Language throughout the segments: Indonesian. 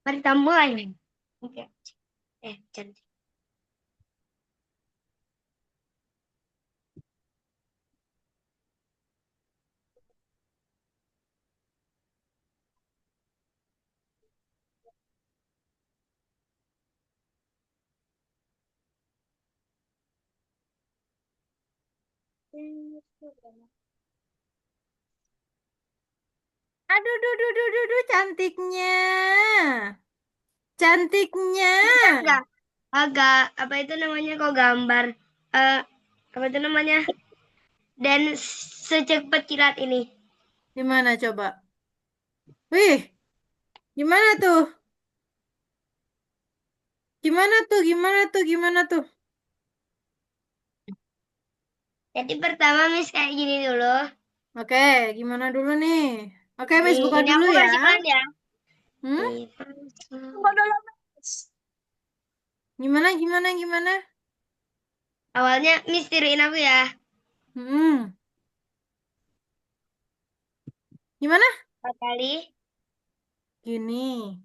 Mari kita mulai. Oke. Cantik. Aduh, duh, duh, duh, duh, duh, cantiknya. Cantiknya. Bisa nggak? Agak apa itu namanya kok gambar eh apa itu namanya? Dan secepat kilat ini. Gimana coba? Wih, gimana tuh? Gimana tuh? Gimana tuh? Gimana tuh? Jadi pertama Miss kayak gini dulu. Oke, gimana dulu nih? Oke, Miss Nih, buka ini dulu aku ya. kasih pelan ya. Hmm? Nih, tunggu dulu, Miss. Gimana, gimana, gimana? Awalnya Miss tiruin aku ya. Hmm. Gimana? 4 kali. Gini.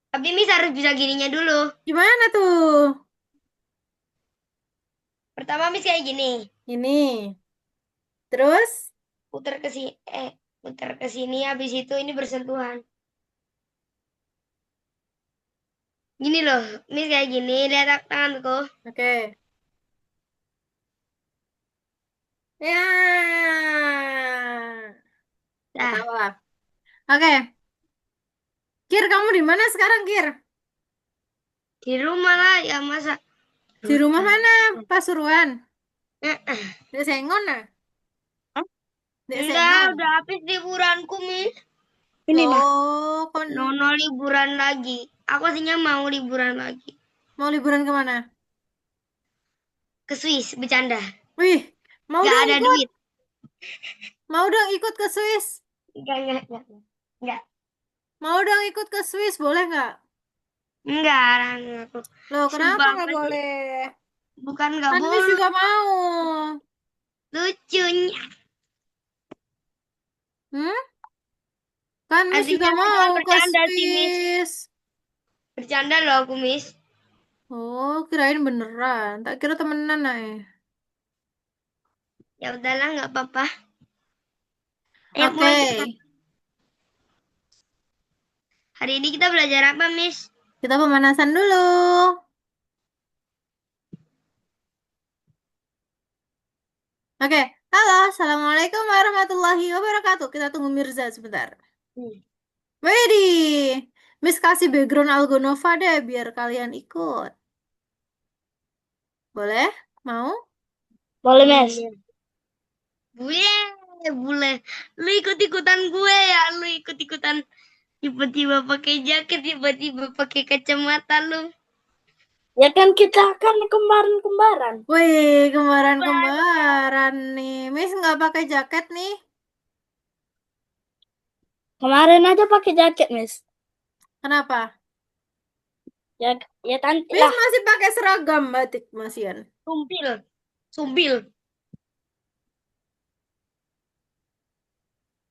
Tapi Miss harus bisa gininya dulu. Gimana tuh? Pertama Miss kayak gini. Ini. Terus? Putar ke sini. Putar ke sini. Habis itu ini bersentuhan. Gini loh. Miss kayak gini. Lihat tanganku. Oke. Ya. Gak Nah, tahu lah. Oke. Kir, kamu di mana sekarang, Kir? di rumah lah ya masa. Di rumah Hutan. mana? Pasuruan. Eh, Di Sengon nah. Di Enggak, Sengon. udah habis liburanku, Miss. Ini nah. Loh, kon Nono liburan lagi. Aku aslinya mau liburan lagi. mau liburan kemana? Ke Swiss, bercanda. Wih, mau Gak dong ada ikut. duit. Mau dong ikut ke Swiss. Enggak. Enggak. Mau dong ikut ke Swiss, boleh nggak? Enggak, Ran, aku. Loh, kenapa Sumpah nggak apa sih? boleh? Bukan nggak Kan Miss boleh. juga mau. Lucunya. Hmm? Kan Miss juga Aslinya aku cuma mau ke bercanda sih, Miss. Swiss. Bercanda loh aku, Miss. Oh, kirain beneran. Tak kira temenan nah. Ya udahlah, nggak apa-apa. Ayo Oke, mulai cepat. Hari ini kita belajar apa, Miss? kita pemanasan dulu. Oke, halo, Assalamualaikum warahmatullahi wabarakatuh. Kita tunggu Mirza sebentar. Hmm. Widih, Miss kasih background Algonova deh biar kalian ikut. Boleh? Mau? Boleh, Mas. Bule, bule. Lu ikut-ikutan gue ya. Lu ikut-ikutan tiba-tiba pakai jaket, tiba-tiba pakai kacamata lu. Ya kan kita kan kembaran-kembaran. Wih, kembaran-kembaran nih. Miss nggak pakai jaket nih. Kemarin aja pakai jaket, Miss. Kenapa? Ya, ya cantik Miss lah. masih pakai seragam batik, Masian. Sumpil. Sumpil.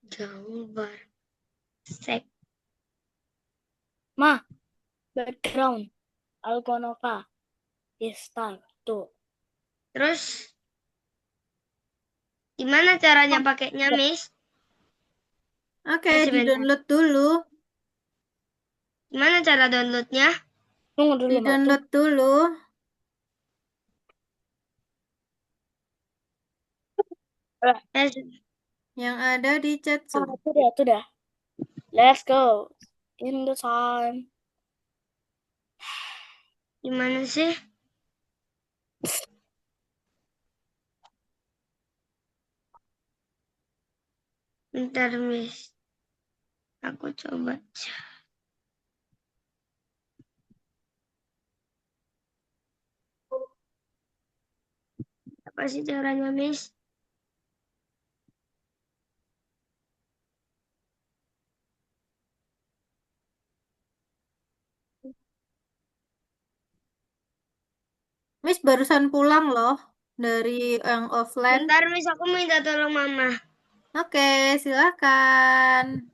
Jauh bar. Sek. Ma, background. Algonova. Start. Tuh. Terus, gimana caranya pakainya, Miss? Oke, Sebentar. di-download dulu. Gimana cara downloadnya? Tunggu dulu, Mbak. Tunggu. Di-download dulu. Yang ada di chat Zoom. Itu dah. Let's go. In the time. Gimana sih? Bentar, Miss. Aku coba. Apa sih caranya, Miss? Miss barusan pulang loh dari yang offline. Bentar, Miss, aku minta tolong Mama. Oke, silakan.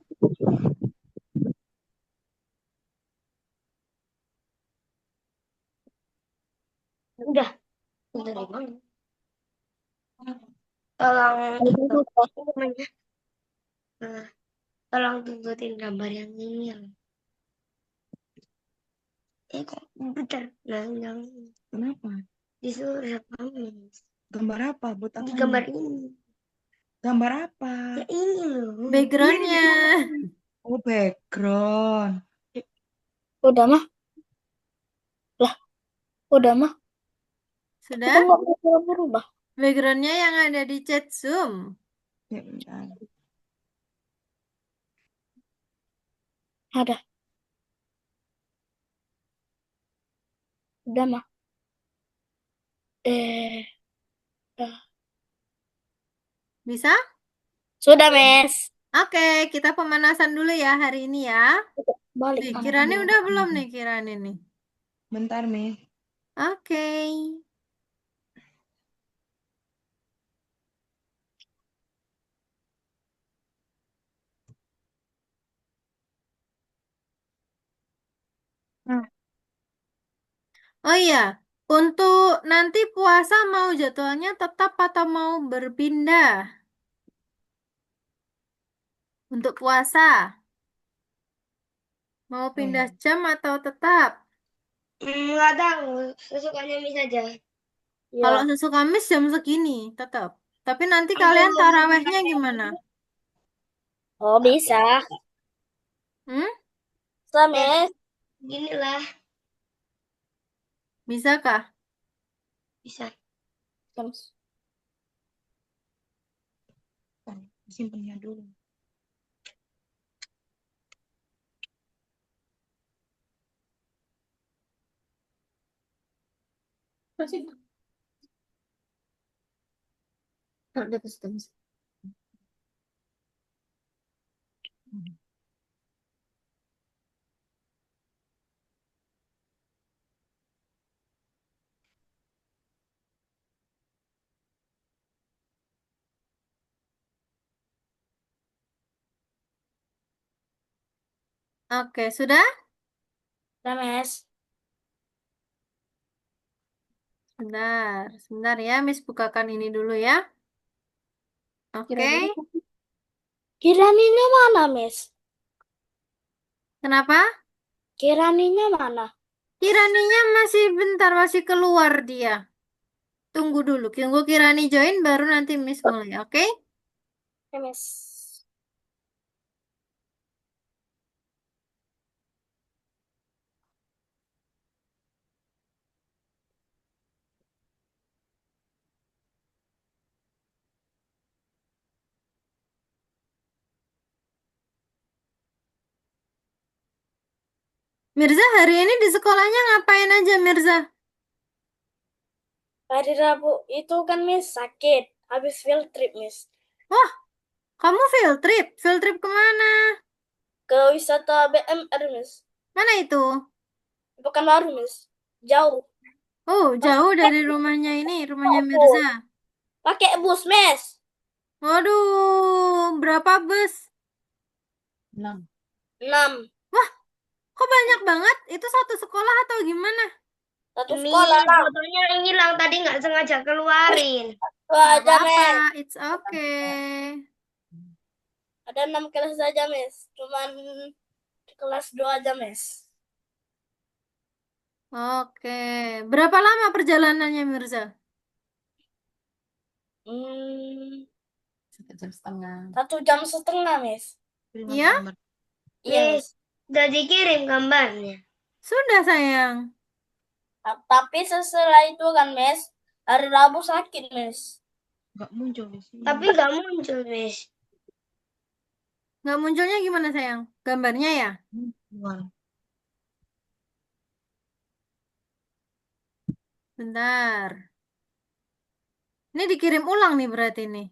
Udah. Bentar, Mama. Tolong namanya. Nah, tolong tunjukin gambar yang ini. Kok bentar. Nah, yang Kenapa? disuruh siapa, Miss? Gambar apa? Buat Di apa gambar nih? ini. Gambar apa? Ya ini loh. Backgroundnya. Oh, background. Udah mah. Lah, udah mah. Kita Sudah? nggak bisa berubah. Backgroundnya yang ada di chat Zoom. Ya, bentar. Ada. Udah mah. Eh, dah. Bisa? Sudah, Mes. Oke, kita pemanasan dulu ya hari ini ya. Balik. Wih, Kirani udah belum nih Kirani nih? Bentar, Mi. Oke. Hmm. Oh iya, untuk nanti puasa mau jadwalnya tetap atau mau berpindah? Untuk puasa, mau pindah jam atau tetap? Nggak tahu. Sesukanya Miss aja. Ya. Kalau susu Kamis jam segini, tetap. Tapi nanti kalian Aduh. tarawehnya gimana? Oh, bisa. Hmm? Bisa, Mes. Gini lah. Bisakah? Bisa. Terus. Simpennya dulu. Masih. Udah terus. Oke, sudah? Nah, Mes. Sebentar, sebentar ya, Miss bukakan ini dulu ya. Oke, Kiraninya mana, Mes? kenapa? Kiraninya mana? Kiraninya masih bentar, masih keluar dia. Tunggu dulu, tunggu Kirani join baru nanti Miss mulai, oke? Ya, Mes. Mirza hari ini di sekolahnya ngapain aja Mirza? Hari Rabu itu kan Miss sakit. Habis field trip, Miss. Wah, kamu field trip? Field trip kemana? Ke wisata BMR, Miss. Mana itu? Pekanbaru, Miss. Jauh. Oh, Pas jauh dari rumahnya ini, rumahnya Mirza. aku pakai bus, Miss. Waduh, berapa bus? 6. 6. Wah, kok banyak banget? Itu satu sekolah atau gimana? Satu sekolah lah. Fotonya hilang tadi nggak sengaja keluarin. Gak Dua aja, apa-apa, Miss. it's okay. Ada 6 kelas saja, Miss. Cuman kelas 2 aja, Miss. Oke, berapa lama perjalanannya Mirza? Hmm, 1 jam setengah. 1 jam setengah, Miss. Iya? Iya, Miss. Udah dikirim gambarnya. Sudah sayang. Tapi setelah itu kan, Miss, hari Rabu sakit, Miss. Nggak muncul di sini. Tapi nggak muncul, Miss. Nggak munculnya gimana sayang? Gambarnya ya? Muncul. Bentar. Ini dikirim ulang nih berarti nih.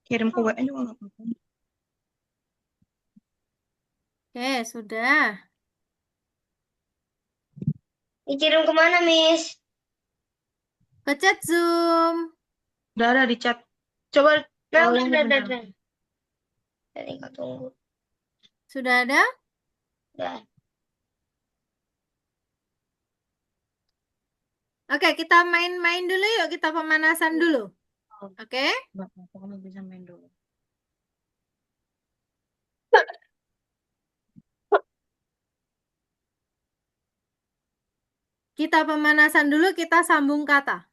Kirim ke WA juga nggak apa-apa. Oke, sudah. Dikirim kemana, Miss? Ke chat Zoom. Udah ada di chat. Coba Nah, tolong udah. bentar. Tadi nggak tunggu. Sudah ada? Udah. Oke, kita main-main dulu yuk. Kita pemanasan dulu. Oke? Nggak apa-apa, kamu bisa main dulu. Kita pemanasan dulu, kita sambung kata.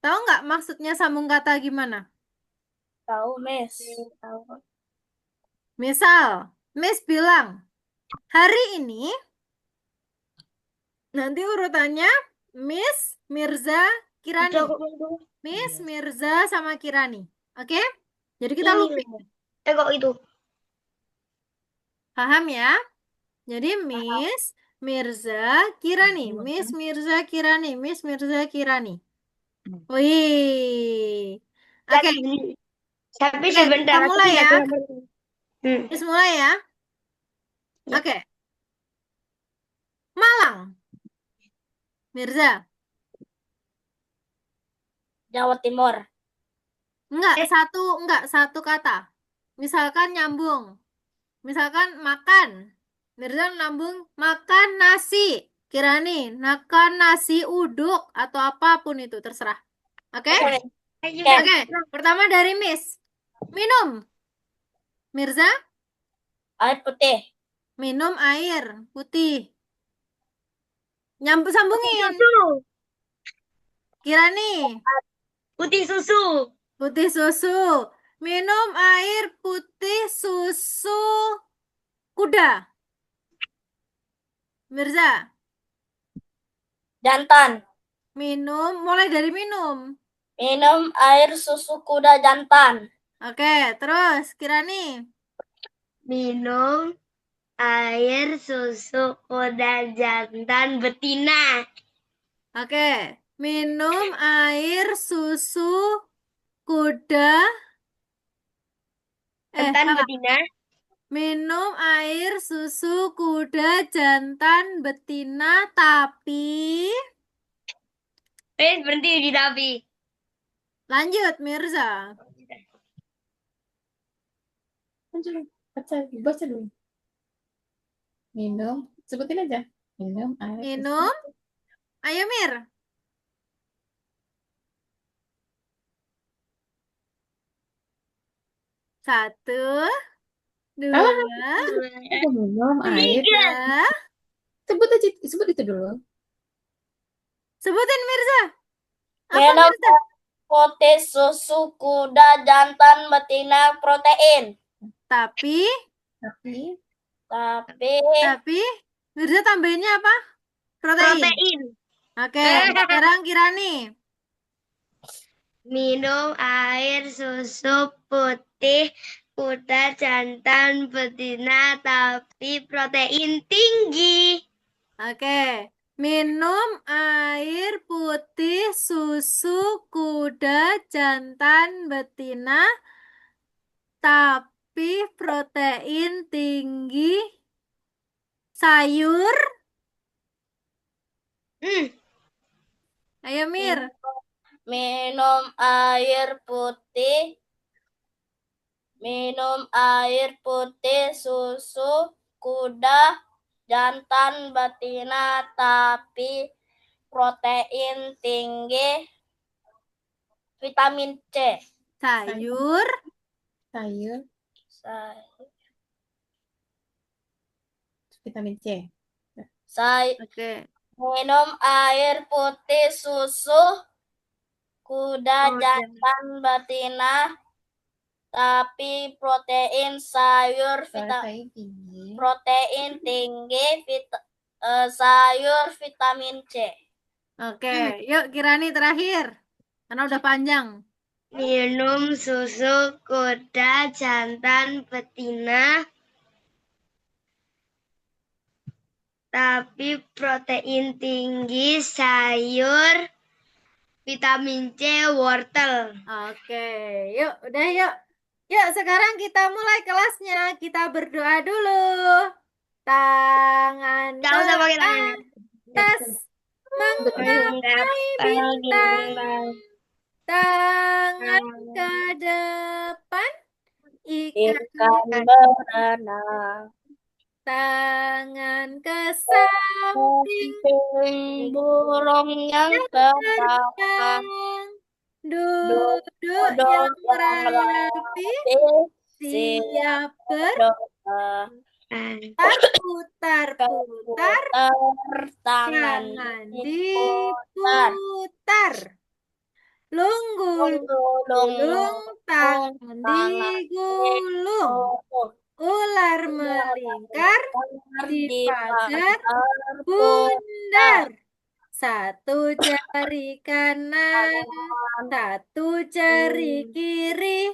Tahu nggak maksudnya sambung kata gimana? Tahu, Miss. Tahu. Misal, Miss bilang, hari ini nanti urutannya Miss, Mirza, Kirani. Udah, aku bantu. Miss, Iya. Mirza, sama Kirani. Oke? Jadi kita Ini looping. loh. Kok itu? Paham ya? Jadi Miss, Mirza, Kirani. Miss, Mirza, Kirani. Miss, Mirza, Kirani. Hmm. Wih. Oke, Tapi oke, sebentar, kita aku mulai pindah ya. ke nomor. Miss mulai ya. Ya. Oke. Malang. Mirza. Jawa Timur. Enggak, satu kata. Misalkan nyambung. Misalkan makan. Mirza nyambung makan nasi. Kirani, makan nasi uduk atau apapun itu terserah. Oke? Oke, pertama dari Miss. Minum. Mirza, Air putih. minum air putih. Sambungin. Kirani, Putih susu. putih susu. Minum air putih susu kuda. Mirza, Jantan. mulai dari minum. Minum air susu kuda jantan. Oke, terus Kirani. Minum air susu kuda jantan betina. Oke, minum air susu kuda. Jantan Salah. betina. Minum air susu kuda jantan betina tapi Berhenti di tapi. lanjut Mirza. Baca dulu. Minum, sebutin aja. Minum air Minum. Ayo Mir. Satu, dua, Aku minum air. tiga. Sebut itu dulu. Sebutin Mirza. Apa Minum Mirza? putih susu kuda jantan betina protein. Tapi Tapi Mirza tambahinnya apa? Protein. protein. Oke, sekarang Kirani. Minum air susu putih kuda jantan betina tapi protein tinggi. Oke, minum air putih susu kuda jantan betina tapi protein tinggi sayur. Ayo Mir. Minum air putih. Minum air putih susu kuda jantan betina tapi protein tinggi vitamin C. Sayur. Vitamin C. Oke. Minum air putih susu kuda jantan betina tapi protein sayur protein tinggi sayur vitamin C. Oke, yuk Kirani terakhir. Karena udah panjang. Minum susu kuda jantan betina tapi protein tinggi sayur vitamin C wortel. Oke, yuk udah yuk. Yuk sekarang kita mulai kelasnya. Kita berdoa dulu. Tangan Gak ke usah pakai tangan. atas, menggapai bintang. Tangan ke depan, ikan Ikan berenang, tangan ke samping, burung yang terbang, terbang. Duduk duduk yang yang rapi, rapi, siap berdoa, berputar-putar, putar tangan jangan diputar, diputar. gulung Gulung tangan tangan digulung. digulung, Ular melingkar di di pagar pagar bundar. Satu jari kanan, satu jari kiri,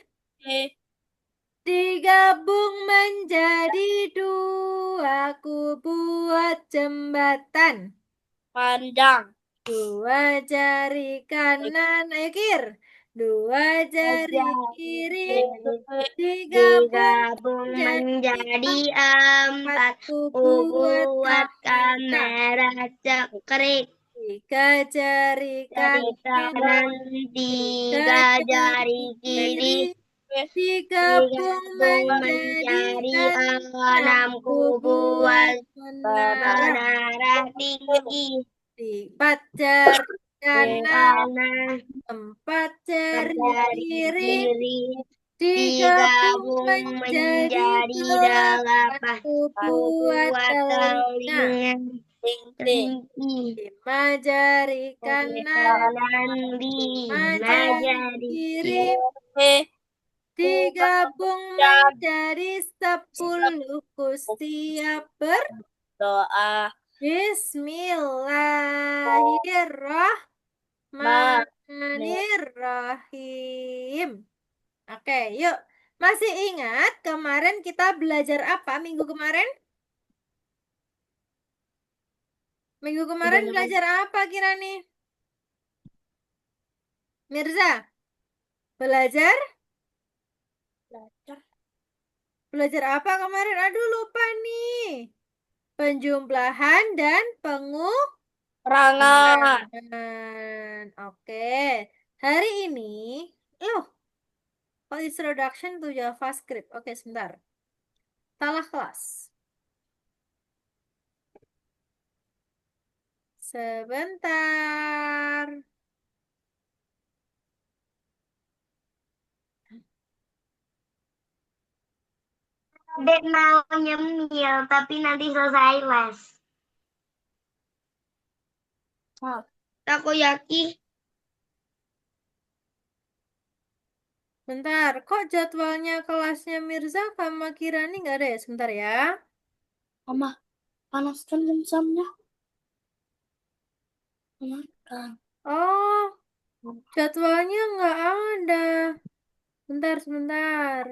digabung menjadi dua. Aku buat jembatan. panjang. Dua jari kanan, Kir. Dua jari kiri, digabung Digabung menjadi menjadi empat. satu Buat buat kamera. kamera cekrik. Tiga jari Jari kanan, kanan, tiga jari kiri. digabung menjadi enam. Ku buat menara. menara tinggi. Empat jari kanan, Kanan, empat jari jari kiri, kiri. digabung Digabung menjadi menjadi delapan. delapan. Ku buat Buat telinga. telinga tinggi. Lima jari kanan, Kanan, lima lima jari jari kiri, kiri. digabung menjadi 10. Ku siap Doa Bismillahirrahmanirrahim. Oke, yuk. Masih ingat kemarin kita belajar apa minggu kemarin? Minggu kemarin belajar apa kira nih? Mirza, belajar? Belajar apa kemarin? Aduh, lupa nih. Penjumlahan dan perangan. Oke. Hari ini, loh, kok introduction to JavaScript? Oke, sebentar. Salah kelas. Sebentar. Dek mau nyemil, tapi nanti selesai les. Takoyaki. Bentar, kok jadwalnya kelasnya Mirza sama Kirani nggak ada ya? Sebentar ya. Mama, panaskan jamnya. Kan. Oh, jadwalnya nggak ada. Bentar, sebentar.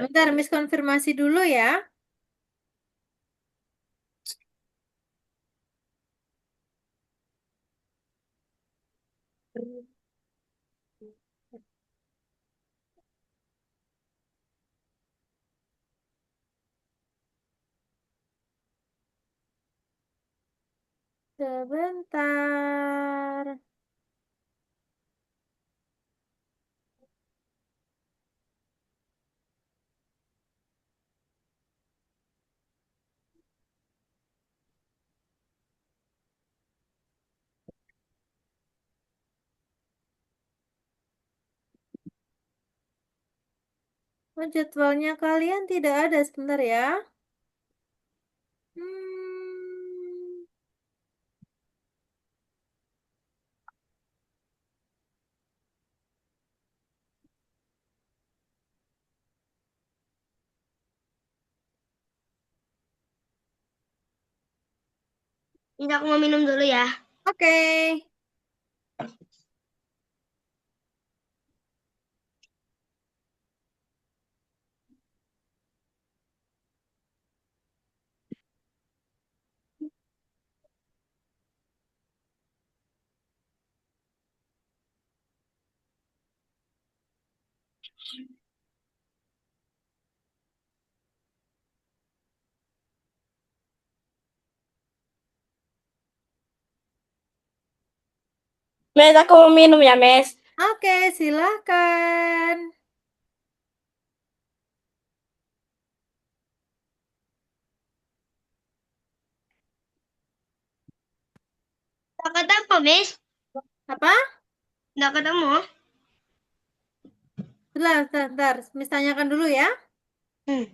Bentar, Miss konfirmasi dulu ya. Sebentar. Oh, jadwalnya kalian tidak ada. Sebentar ya. Hmm. Ini aku mau minum dulu ya. Oke. Miss, aku mau minum ya, Miss. Oke, silakan. Tak ketemu, Miss. Apa? Nggak ketemu. Bentar. Miss tanyakan dulu ya. Hmm.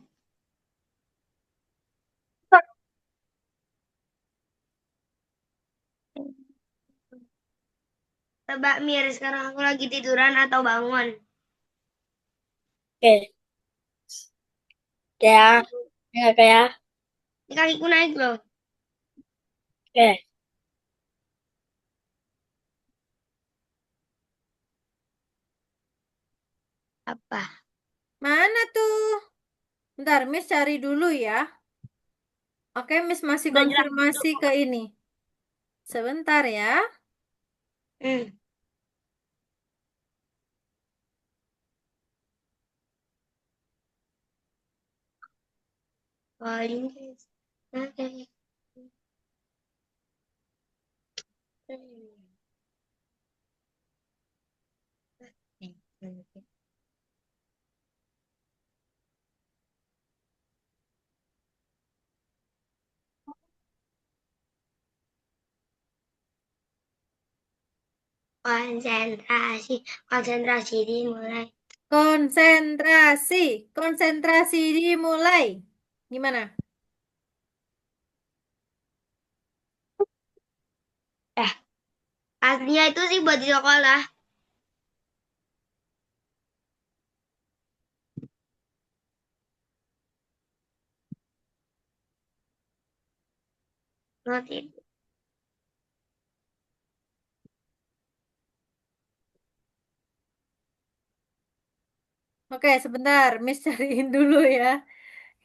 Tebak Mir, sekarang aku lagi tiduran atau bangun? Oke. Ya. Ya, kayak. Ini kakiku naik loh. Oke. Apa? Mana tuh? Bentar, Miss cari dulu ya. Oke, Miss masih Udah jelas. konfirmasi ke ini. Sebentar ya. Hmm. Paling oke. Konsentrasi, konsentrasi dimulai. Konsentrasi dimulai. Gimana? Aslinya itu sih buat di sekolah. Not itu. Oke, sebentar. Miss cariin dulu ya.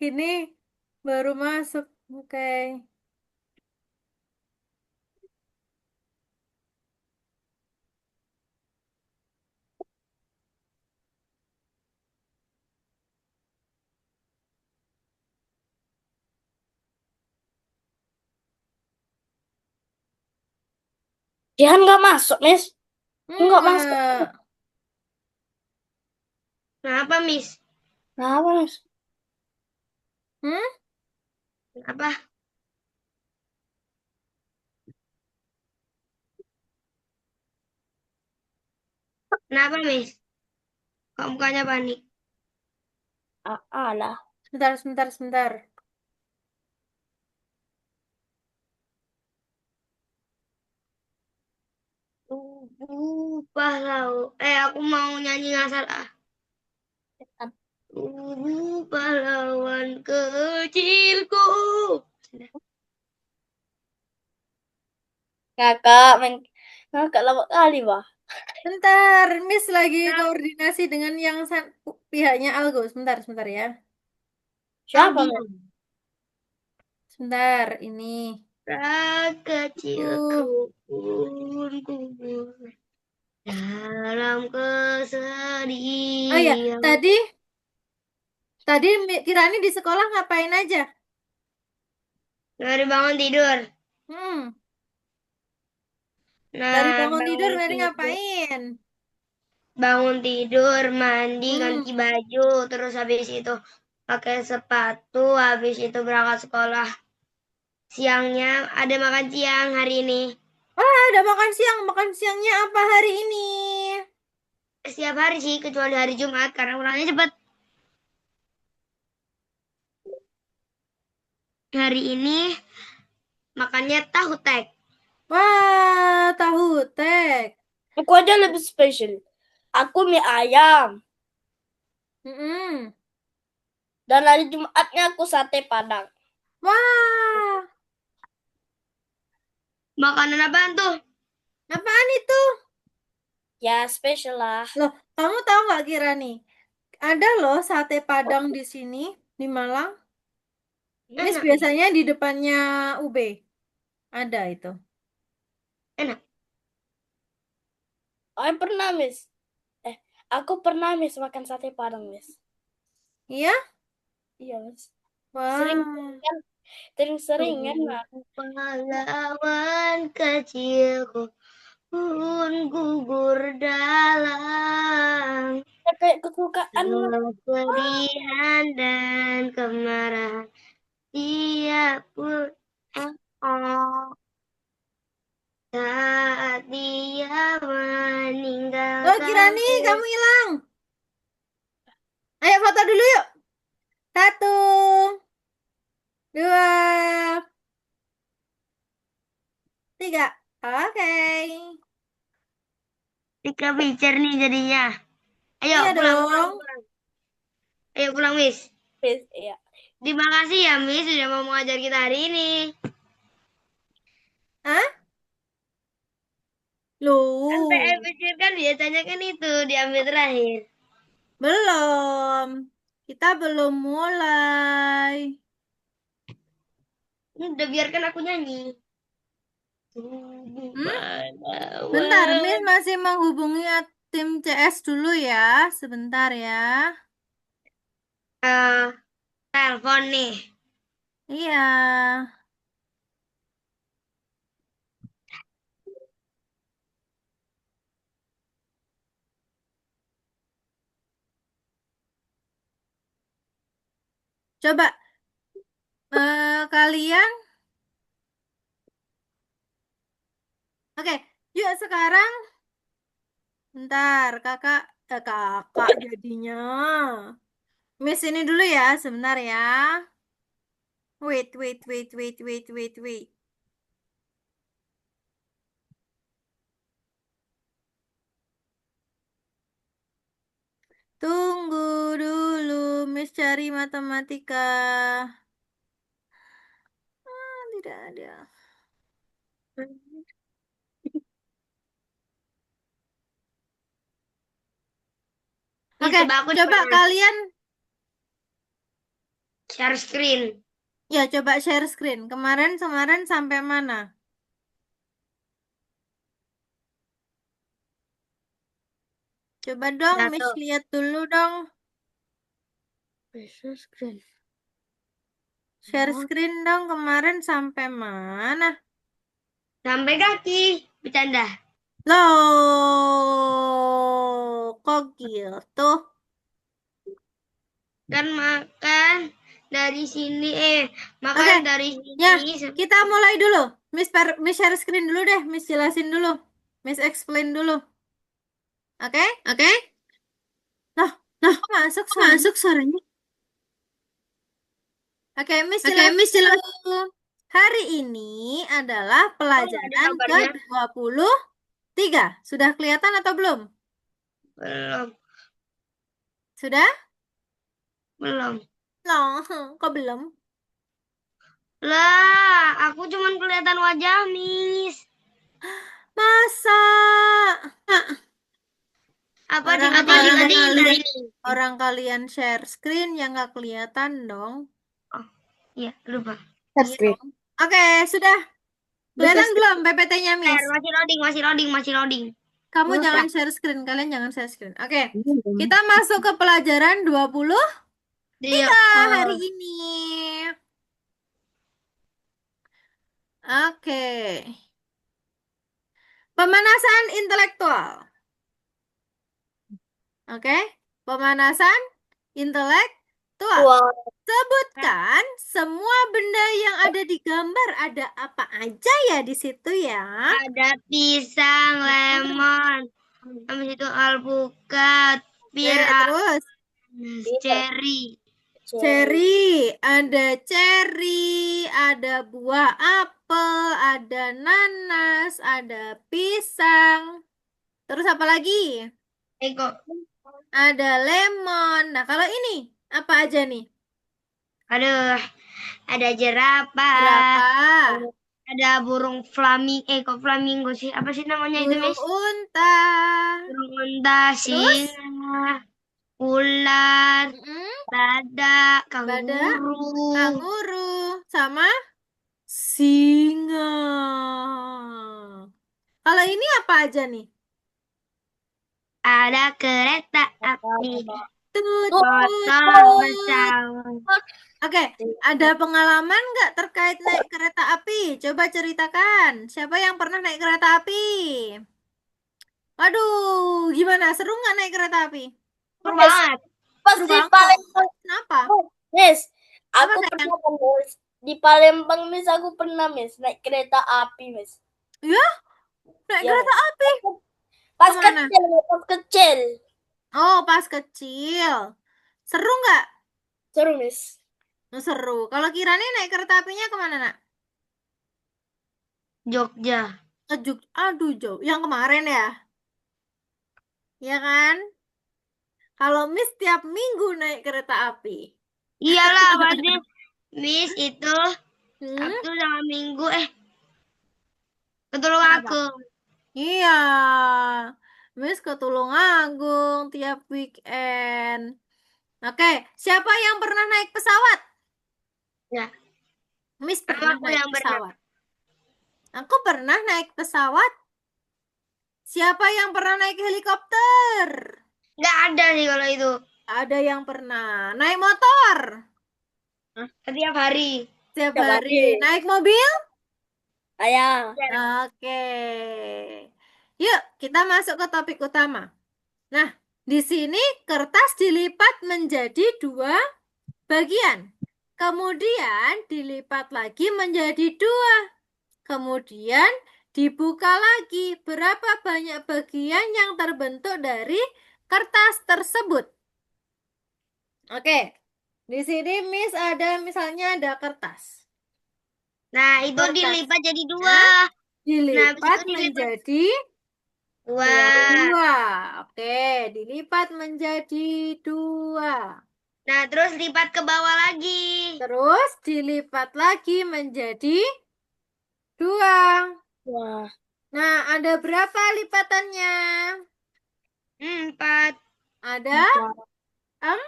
Ini baru masuk. Oke. Jihan nggak masuk, Miss. Nggak masuk. Enggak. Kenapa, Miss? Kenapa, Miss? Hmm? Kenapa? Kenapa, Miss? Kok mukanya panik? Alah. Sebentar. Pahlawan. Aku mau nyanyi ngasal ah. Pahlawan kecilku. Ngakak lama kali, Bah. Bentar, Miss lagi koordinasi dengan yang pihaknya Algo. Sebentar ya. Siapa, Miss? Sebentar, ini. Kecilku pun kubur dalam Oh ya, kesedihan. tadi Kirani di sekolah ngapain aja? Dari bangun tidur. Hmm, dari Nah, bangun tidur bangun Mary tidur. ngapain? Bangun tidur, mandi, ganti Hmm, baju, terus habis itu pakai sepatu, habis itu berangkat sekolah. Siangnya ada makan siang hari ini. wah, ada makan siang. Makan siangnya apa hari ini? Setiap hari sih, kecuali hari Jumat karena pulangnya cepat. Hari ini makannya tahu tek. Wah, tahu tek. Aku aja lebih spesial. Aku mie ayam. Mm-mm. Dan hari Jumatnya aku sate Padang. Wah, Makanan apaan tuh? apaan itu? Ya, spesial lah. Loh, kamu tahu nggak Kirani? Ada loh sate Padang di sini, di Malang. Miss Enak, Miss. biasanya di depannya UB. Ada itu. Enak. Oh, pernah, Miss. Aku pernah Miss makan sate Padang Miss. Iya? Iya Miss. Wah. Sering kan? Sering kan? Nah, Pahlawan kecilku pun gugur dalam kayak kesukaan kesedihan dan kemarahan. Dia pun saat dia Oh, meninggalkan. Kirani, kamu hilang. Ayo foto dulu yuk. 1, 2, 3. Oke. Tika bicara nih jadinya. Ayo Iya pulang, dong. ayo pulang Miss. Miss. Iya. Terima kasih ya Miss sudah mau mengajar kita hari ini. Hah? Loh. Kan PR kecil kan biasanya kan itu diambil terakhir. Belum. Kita belum mulai. Ini udah biarkan aku nyanyi. Bentar, Miss masih menghubungi tim CS dulu ya. Sebentar ya. Telepon nih. Iya. Coba kalian. Oke, yuk sekarang. Bentar, kakak jadinya. Miss ini dulu ya, sebentar ya. Wait. Tunggu dulu, Miss cari matematika. Tidak ada. Oke, Aku coba kalian share screen. ya coba share screen. Kemarin sampai mana? Coba dong, Miss Satu. lihat dulu dong. Share screen. Share screen dong, kemarin sampai mana? Sampai kaki. Bercanda. Loh, kok gitu? Kan makan dari sini. Makan Oke, dari ya, sini. kita mulai dulu. Miss share screen dulu deh. Miss jelasin dulu. Miss explain dulu. Oke? Oke? Loh, kok masuk suaranya? Masuk suaranya. Oke, Miss Oke, jelasin Miss jelas. dulu. Hari ini adalah Ada pelajaran kabarnya? ke-23. Sudah kelihatan atau belum? Belum. Sudah? Belum. Loh, kok belum? Lah, aku cuma kelihatan wajah, Miss. Masa? Apa Orang tadi kalian, ini? orang kalian share screen yang nggak kelihatan dong. Oh, iya, lupa. Share Iya screen. dong. Oke, sudah. Kelihatan belum PPT-nya, Miss? Masih loading. Kamu Udah. jangan share screen, kalian jangan share screen. Oke, Belum. kita masuk ke pelajaran 23 Dia, hari ini. Oke. Pemanasan intelektual. Oke, pemanasan intelektual. Wow. Sebutkan semua benda yang ada di gambar. Ada apa aja ya di situ ya? ada pisang, lemon, habis itu alpukat, pir, Terus cherry. ada cherry, ada buah apel, ada nanas, ada pisang. Terus apa lagi? Kok Ada lemon. Nah, kalau ini apa aja nih? aduh, ada jerapah. Berapa? Ada burung kok flamingo sih? Apa sih namanya itu, Burung Miss? unta. Burung unta, Terus? singa, ular, Mm-mm. badak, Badak, kanguru. kanguru, sama singa. Kalau ini apa aja nih? ada kereta api. Tut, Tut, Motor tut. pesawat. Oke, ada pengalaman nggak terkait naik kereta api? Coba ceritakan. Siapa yang pernah naik kereta api? Waduh, gimana? Seru nggak naik kereta api? Seru Miss, banget. pas Seru di banget. Palembang. Kenapa? Miss, Apa aku sayang? pernah Miss. Di Palembang, Miss, aku pernah, Miss, naik kereta api, Miss. Ya, naik Ya, kereta Miss. api. Pas Kemana? kecil, Miss, pas kecil. Oh, pas kecil. Seru nggak? Seru, Miss. Oh, seru. Kalau Kirani naik kereta apinya kemana, nak? Jogja. Aduh, jauh. Yang kemarin ya? Ya kan? Kalau Miss tiap minggu naik kereta api. Iyalah, pasti Miss itu Hmm? Sabtu sama Minggu ke Tulung Kenapa? Agung. Iya, Miss ke Tulungagung tiap weekend. Oke, siapa yang pernah naik pesawat? Ya, Miss sama pernah aku naik yang pernah. pesawat. Aku pernah naik pesawat. Siapa yang pernah naik helikopter? Nggak ada sih kalau itu. Ada yang pernah naik motor Setiap hari. setiap Tiap hari. hari. Naik mobil? Ayah. Oke. Yuk, kita masuk ke topik utama. Nah, di sini kertas dilipat menjadi dua bagian. Kemudian dilipat lagi menjadi dua. Kemudian dibuka lagi. Berapa banyak bagian yang terbentuk dari kertas tersebut? Oke. Di sini Miss misalnya ada kertas. Nah, itu Kertas. dilipat jadi dua. Nah, Nah, habis dilipat itu dilipat menjadi dua. dua. Oke, dilipat menjadi dua. Nah, terus lipat ke bawah lagi. Terus dilipat lagi menjadi dua. Wah. Nah, ada berapa lipatannya? 4. Ada em,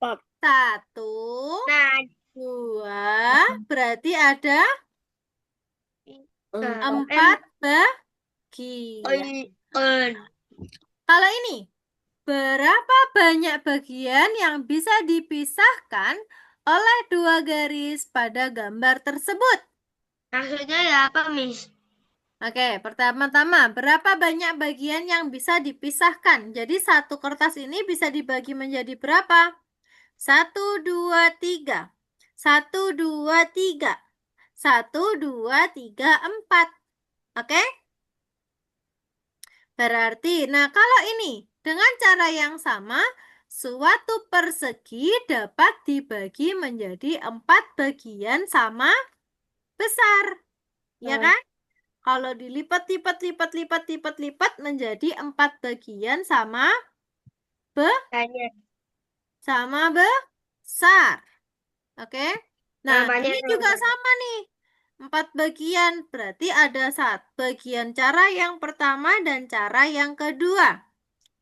Empat. satu, Nah, dua, berarti ada tiga. empat Oh, bagian. oh. Kalau ini, berapa banyak bagian yang bisa dipisahkan oleh dua garis pada gambar tersebut? Maksudnya ya apa, Miss? Oke, pertama-tama, berapa banyak bagian yang bisa dipisahkan? Jadi satu kertas ini bisa dibagi menjadi berapa? 1, 2, 3. 1, 2, 3. 1, 2, 3, 4. Oke? Berarti, nah kalau ini dengan cara yang sama, suatu persegi dapat dibagi menjadi 4 bagian sama besar. Ya kan? Kalau dilipat menjadi 4 bagian sama Tanya. besar. Oke? Nah, Namanya ini juga sama. sama nih. 4 bagian. Berarti ada bagian cara yang pertama dan cara yang kedua.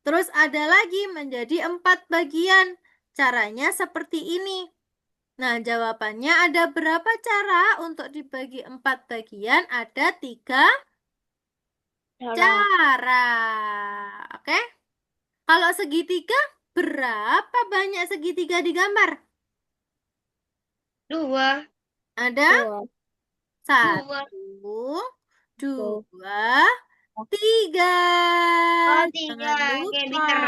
Terus ada lagi menjadi 4 bagian. Caranya seperti ini. Nah, jawabannya ada berapa cara untuk dibagi 4 bagian? Ada 3 cara. Oke? Kalau segitiga, berapa banyak segitiga di gambar? 2. Ada Dua. 2. 1, 2, 3. Oh, 3. Jangan Kayak lupa. biter.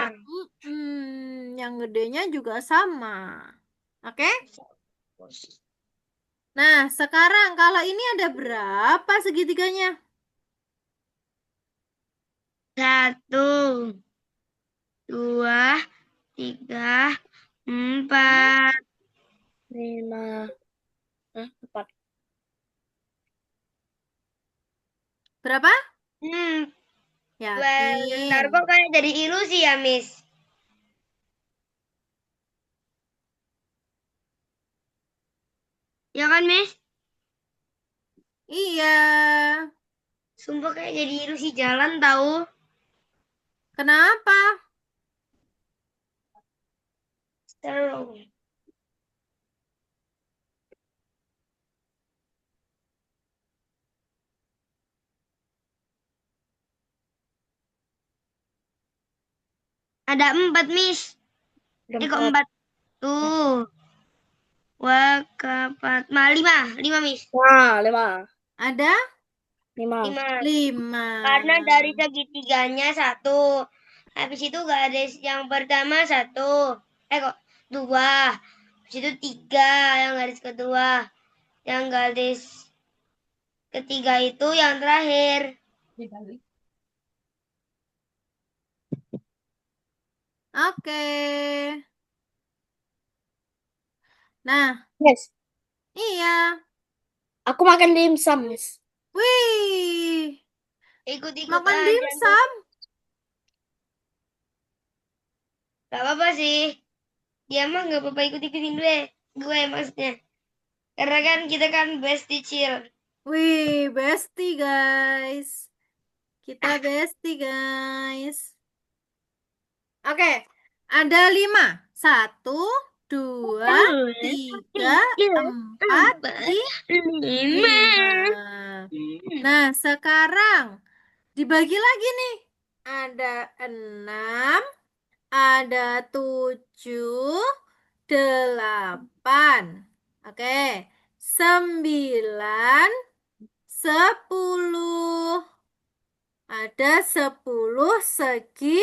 Yang gedenya juga sama. Oke? Nah, sekarang kalau ini ada berapa segitiganya? 1, 2, 3, 4. 5. Empat. Berapa? Hmm, bentar Yakin? kok kayak jadi ilusi ya, Miss? Ya kan, Miss? Iya. Sumpah kayak jadi ilusi jalan tahu. Kenapa? Seru. Ada 4, Miss. Ada Kok 4? 4. Tuh. Wakapat. 5, Miss. Nah, 5. Ada 5. 5. 5. Karena dari segitiganya 1. Habis itu garis yang pertama 1. Kok 2. Habis itu 3 yang garis kedua. Yang garis ketiga itu yang terakhir. Dibalik. Oke. Nah, Yes. iya. Aku makan dimsum, Miss. Wih, Ikut-ikut makan aja. dimsum. Gak apa-apa sih. Dia mah gak apa-apa ikut-ikutin gue maksudnya. Karena kan kita kan bestie chill. Wih, bestie guys. Kita bestie guys. Oke, ada 5. 1, 2, 3, 4, 5. Nah, sekarang dibagi lagi nih. Ada 6, ada 7, 8. Oke, 9, 10. Ada 10 segi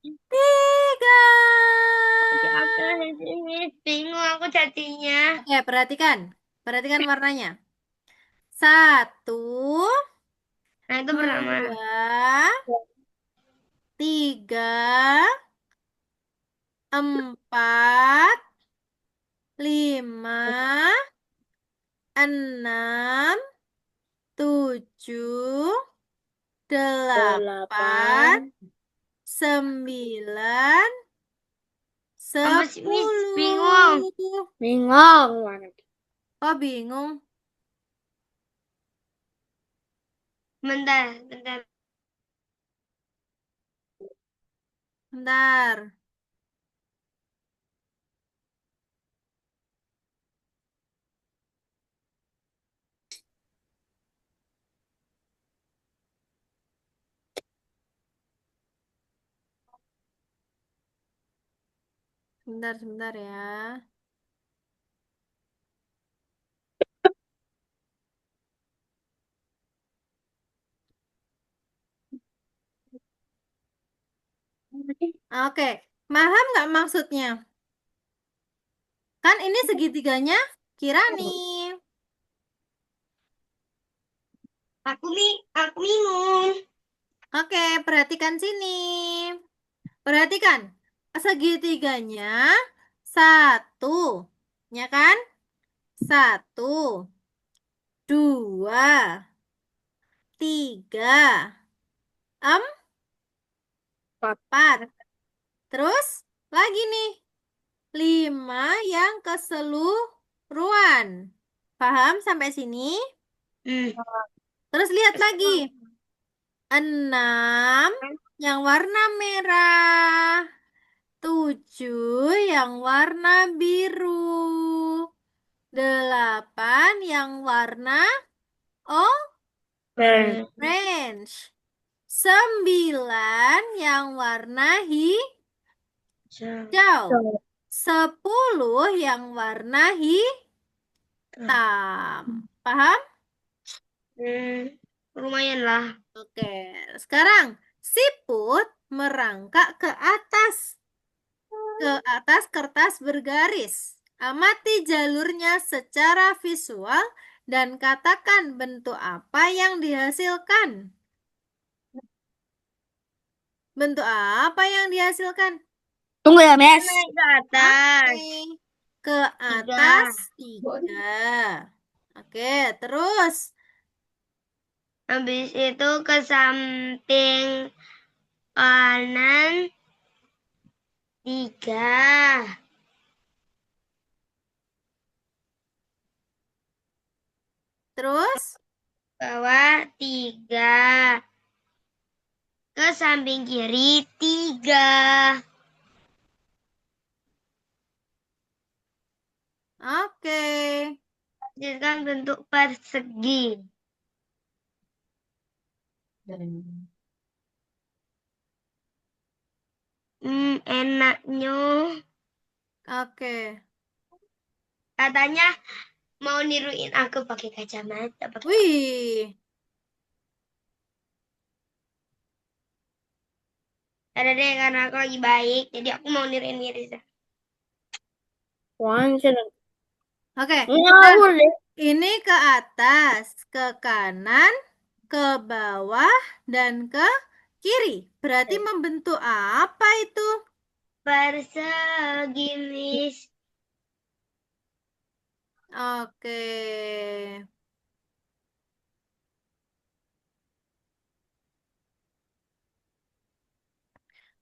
3. Bingung aku jadinya. Oke, perhatikan. Perhatikan warnanya. 1, Nah itu pertama. 2, 3, 4, 5, 6, 7, 8, 9, Apa sih, Miss? Bingung. 10. Bingung. Kok bingung? Bentar. Bentar. Sebentar ya. Oke, paham nggak maksudnya? Kan ini segitiganya Kirani. Aku bingung. Oke, perhatikan sini. Perhatikan, segitiganya 1, ya kan? 1, 2, 3, 4. Terus lagi nih, 5 yang keseluruhan. Paham sampai sini? Terus lihat lagi. 6 yang warna merah. 7 yang warna biru. 8 yang warna orange. 9 yang warna hijau. 10 yang warna hitam. Paham? Lumayan lah. Oke, sekarang siput merangkak ke atas kertas bergaris. Amati jalurnya secara visual dan katakan bentuk apa yang dihasilkan. Bentuk apa yang dihasilkan? Tunggu ya, Miss. Naik ke atas. Oke, ke atas 3. Oke, terus Habis itu ke samping kanan 3. terus Bawah 3. Ke samping kiri 3. oke. Hasilkan bentuk persegi. Enaknya Oke. katanya mau niruin aku pakai kacamata. Wih. Ada deh karena aku lagi baik, jadi aku mau niruin Mirza. Oke. Ngawur deh. Ini ke atas, ke kanan, ke bawah, dan ke kiri. Berarti membentuk apa itu? Persegi, Miss. Oke.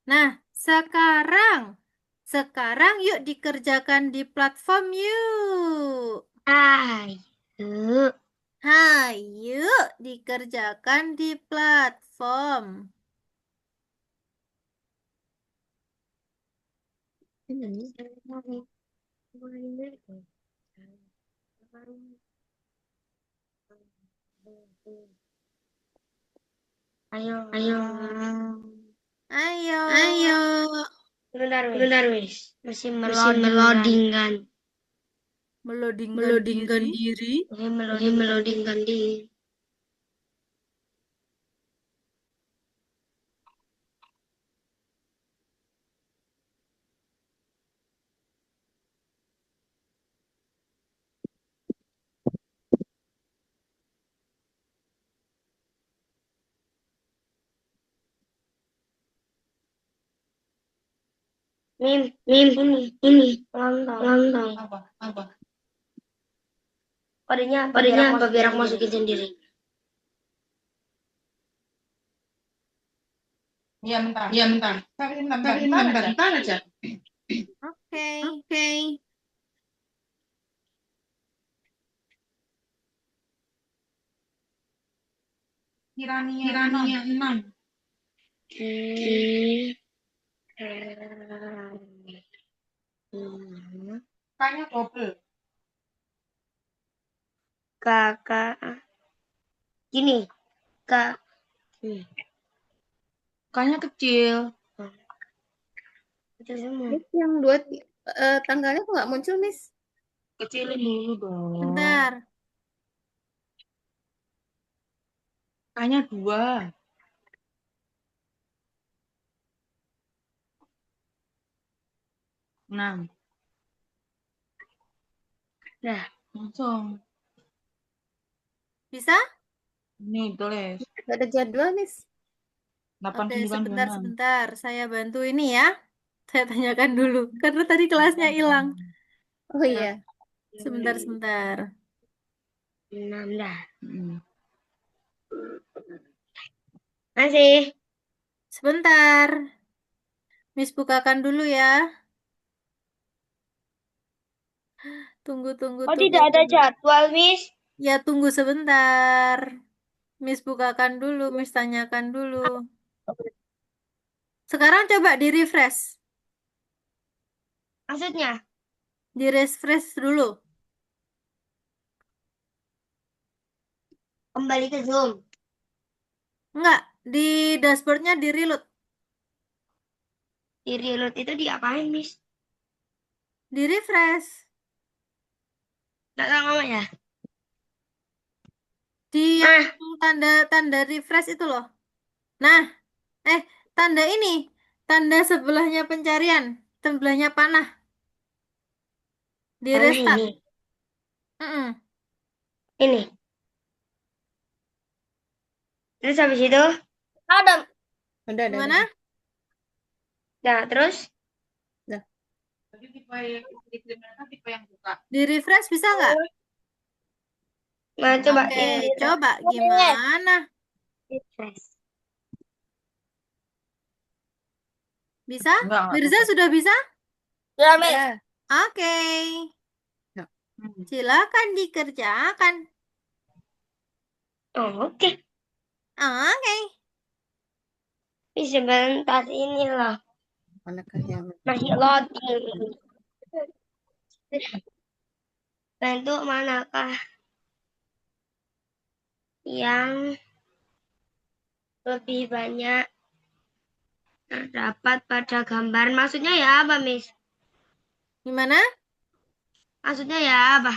Nah, sekarang yuk dikerjakan di platform yuk. Ayo. Hayu dikerjakan di platform. Ayo. Ayo. Sebentar, Miss. Masih meloding kan. Melodingkan diri. Masih melodingkan diri. Mim, ini, lontong. Apa? Kodenya apa biar aku masukin sendiri. Iya, bentar. Bentar aja. Oke. Kirania 6. Kayaknya double. Kakak. Gini. Kak. Kayaknya kecil. Kecil semua. Miss, yang dua tanggalnya kok nggak muncul, Miss? Kecilin dulu dong. Bentar. Kayaknya 2. 6. Nah, Langsung. Bisa? Nih, tulis. Nggak ada jadwal, Miss. Oke, 8926. sebentar. Saya bantu ini ya. Saya tanyakan dulu. Karena tadi kelasnya hilang. Oh iya. Sebentar. 6 dah. Mm. Masih. Sebentar. Miss bukakan dulu ya. Tunggu. Oh, tidak ada jadwal, Miss. Ya, tunggu sebentar. Miss bukakan dulu, Miss tanyakan dulu. Sekarang coba di-refresh. Maksudnya? Di-refresh dulu. Kembali ke Zoom. Enggak, di dashboardnya di-reload. Di reload itu diapain, Miss? Di-refresh. Nggak tahu ngomong ya? Di yang tanda refresh itu loh. Nah, tanda ini. Tanda sebelahnya pencarian. Sebelahnya panah. Di Mana restart. ini? Mm-mm. Ini. Terus habis itu? Adam. Udah. Gimana? Nah, terus? Tapi tipe yang buka. Di refresh bisa nggak? Nah, coba Oke, ini. coba gimana? Refresh. Bisa? Enggak Mirza sudah bisa? Ya, Miss. Ya. Oke. Silakan dikerjakan. Oh, oke. Oke. Sebentar ini loh. Manakah yang Masih loading. Bentuk manakah yang lebih banyak terdapat pada gambar. Maksudnya ya apa, Miss? Gimana? Maksudnya ya apa?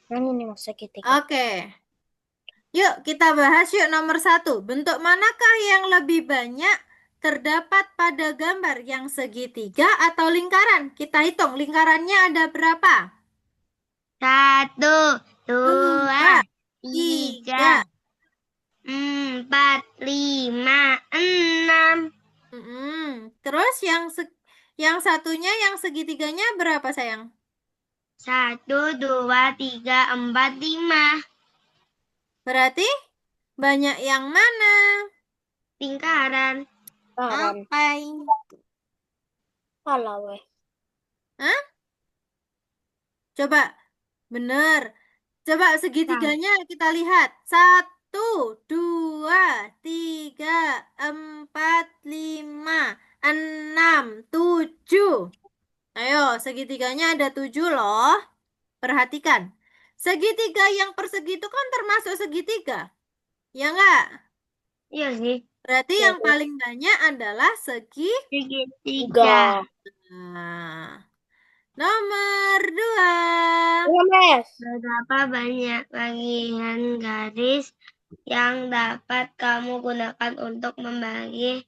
Ini mas segitiga. Oke. Yuk kita bahas yuk nomor 1. Bentuk manakah yang lebih banyak terdapat pada gambar? Yang segitiga atau lingkaran? Kita hitung lingkarannya ada berapa? 1, 2, 2, 3, 3. 4, 5, 6. Terus yang satunya yang segitiganya berapa sayang? 1, 2, 3, 4, 5. Berarti banyak yang mana? Lingkaran. Karan. Apa? Salah weh. Hah? Coba, bener. Coba segitiganya kita lihat. 1, 2, 3, 4, 5, 6, 7. Ayo, segitiganya ada 7 loh. Perhatikan. Segitiga yang persegi itu kan termasuk segitiga. Ya enggak? Iya sih. Berarti Ya, yang paling banyak adalah segi. Segitiga. Nah, nomor 2. Iya mes. Berapa banyak bagian garis yang dapat kamu gunakan untuk membagi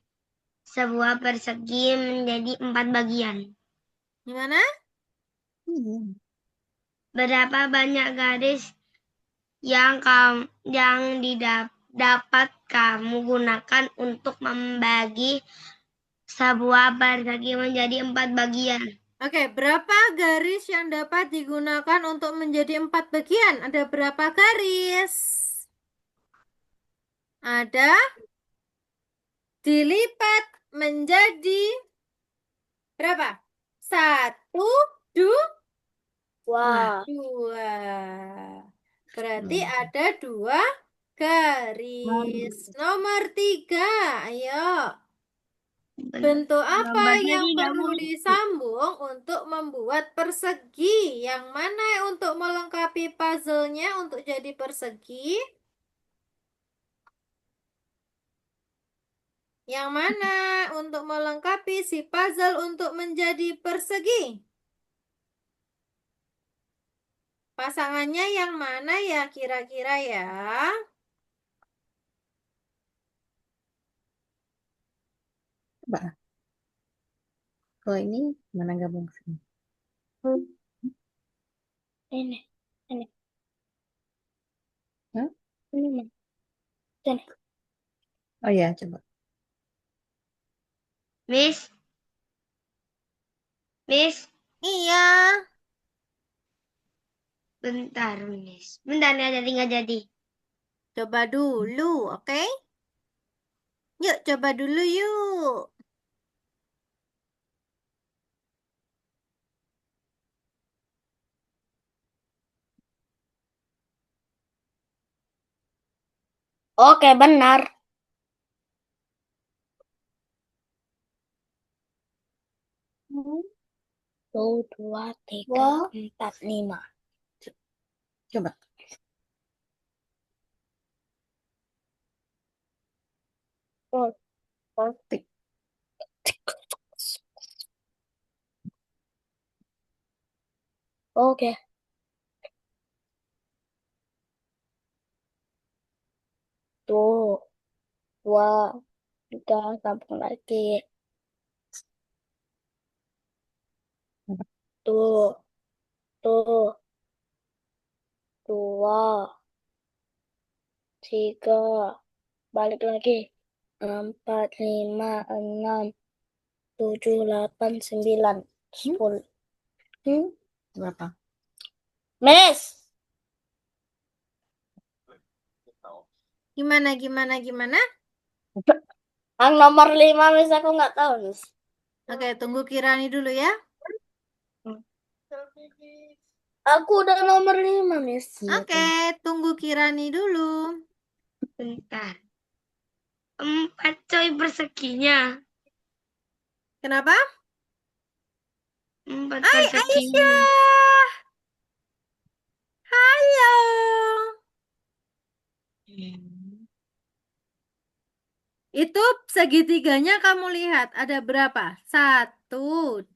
sebuah persegi menjadi 4 bagian? Gimana? Berapa banyak garis yang dapat kamu gunakan untuk membagi sebuah persegi menjadi 4 bagian? Oke, berapa garis yang dapat digunakan untuk menjadi 4 bagian? Ada berapa garis? Ada dilipat menjadi berapa? 1, 2, Wah. 2. Berarti ada 2 garis. Nomor 3, ayo. Bentuk apa Gambarnya yang tidak perlu mulus. disambung untuk membuat persegi? Yang mana untuk melengkapi puzzle-nya untuk jadi persegi? Yang mana untuk melengkapi si puzzle untuk menjadi persegi? Pasangannya yang mana ya kira-kira ya? Coba. Kalau ini mana gabung sini? Ini. Hah? Ini mas. Sini. Oh ya, coba. Miss? Iya. Bentar, Miss. Bentar, nggak jadi. Coba dulu, oke? Yuk, coba dulu yuk. Oke benar. 1, 2, 3, 4, 5. Coba. Tik. Oke. 1, 2, 3, sambung lagi. Tuh, 2, 3, balik lagi. 4, 5, 6, 7, 8, 9, 10. Berapa? Miss, Gimana? yang nomor 5 miss aku nggak tahu miss. Oke, tunggu Kirani dulu ya. Aku udah nomor 5 miss. Oke, tunggu Kirani dulu. Bentar. 4 coy perseginya. Kenapa? 4 Hai perseginya. Aisyah. Halo. Itu segitiganya kamu lihat ada berapa? 1,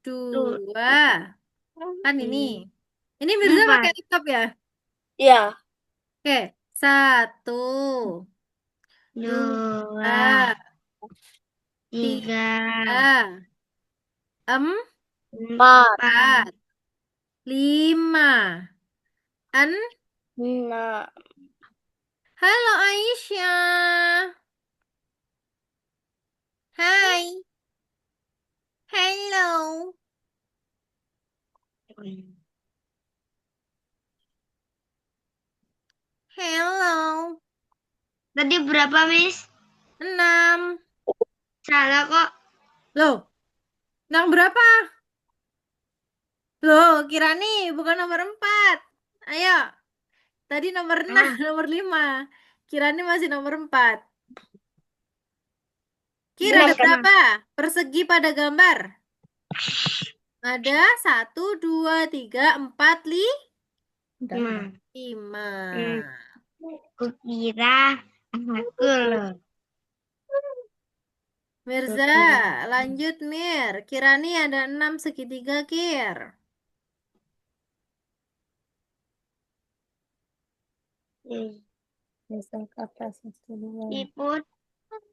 2. Kan ini. Ini Mirza pakai 4, laptop ya? Iya. Oke. 1, 2, 2, 3, 3, 4, 4, 5, 6. 6. Halo Aisyah. Hai. Hello. Hello. Tadi berapa, Miss? 6. Salah kok. Loh, yang berapa? Loh, Kirani bukan nomor 4. Ayo. Tadi nomor 6, Ah, nomor 5. Kirani masih nomor 4. Kira ada 6 kan? berapa persegi pada gambar? Ada 1, 2, 3, 4, 5. 5. kukira aku loh. Mirza, Kukira. lanjut Mir. Kirani ada 6 segitiga, Kir. Misal ke atas, 1, 2. Siput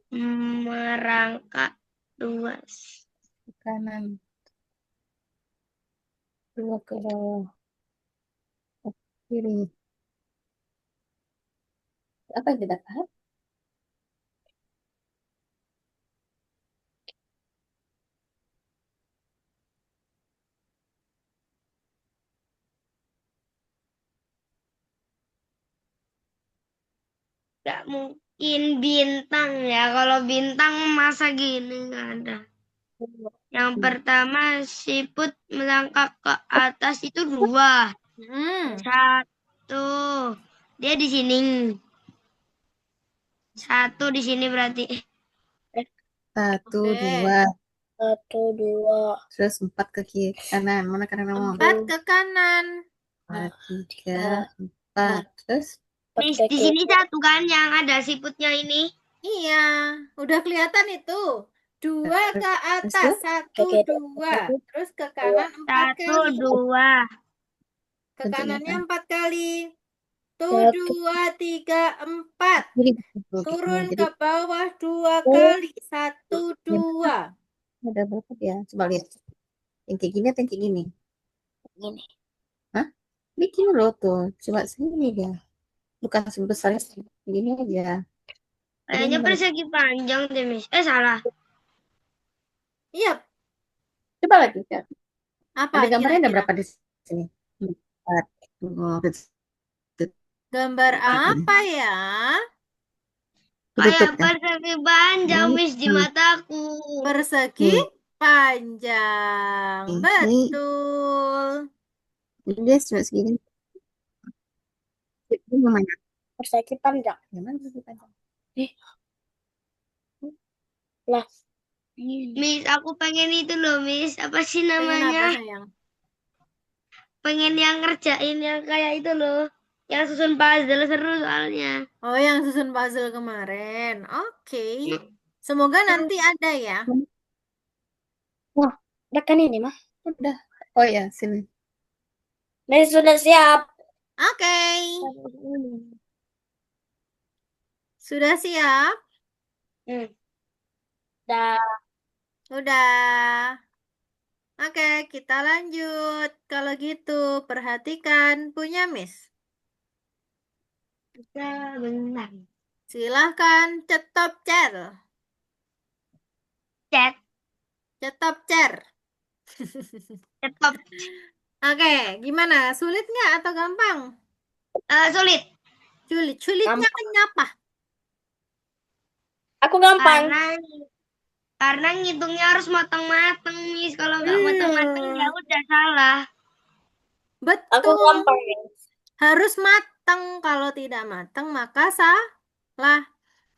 merangkak 2. Ke kanan. 2 ke bawah. Ke kiri. Apa yang tidak paham? Gak mungkin bintang ya. Kalau bintang masa gini nggak ada. Yang pertama siput melangkah ke atas itu 2. Hmm. 1. Dia di sini. 1 di sini berarti. 1, Oke. 2. 1, 2. Terus 4 ke kiri, kanan. Mana kanan kamu? 4 ke kanan. 3, 4. Terus Miss, di sini 1 kan yang ada siputnya ini. Iya, udah kelihatan itu. 2 ke atas, 1, 2. Terus ke kanan 4 1, kali. 2. Ke bentuknya kanannya kan? 4 kali. Tuh, 2, 3, 4. Kiri. Turun Jadi ke bawah 2 kali. 1, 2. ada berapa dia? Coba lihat. Yang kayak gini atau yang kayak gini? Gini. Hah? Ini gini loh tuh. Coba sini dia. Bukan sebesarnya segini aja. Kayaknya persegi panjang deh, Miss. Salah. Iya, Coba lagi ya. apa Ada gambarnya ada kira-kira? berapa di sini? 4. Gambar apa ya? Kayak Tutup kan? persegi panjang, Miss, di mataku. Persegi panjang. Ini Betul. dia cuma segini. Ini yang mana? Persegi panjang. Yang mana persegi panjang? Lah. Miss, aku pengen itu loh, Miss. Apa sih Pengen apa namanya? sayang? Pengen yang ngerjain yang kayak itu loh. Yang susun puzzle seru soalnya. Oh, yang susun puzzle kemarin. Oke. Semoga nanti ada ya. Wah, udah kan ini mah. Udah. Oh ya, sini. Miss sudah siap. Oke. Sudah siap? Dah. Udah. Oke, kita lanjut. Kalau gitu, perhatikan punya Miss. Bentar. Silahkan cetop cer. Cek. Cetop cer. Laptop. Oke, gimana? Sulit nggak atau gampang? Sulit. Sulit. Sulitnya kenapa? Aku gampang. Karena ngitungnya harus matang-matang, Miss. Kalau nggak matang-matang ya udah salah. Aku Betul. gampang. Harus matang. Kalau tidak matang, maka salah.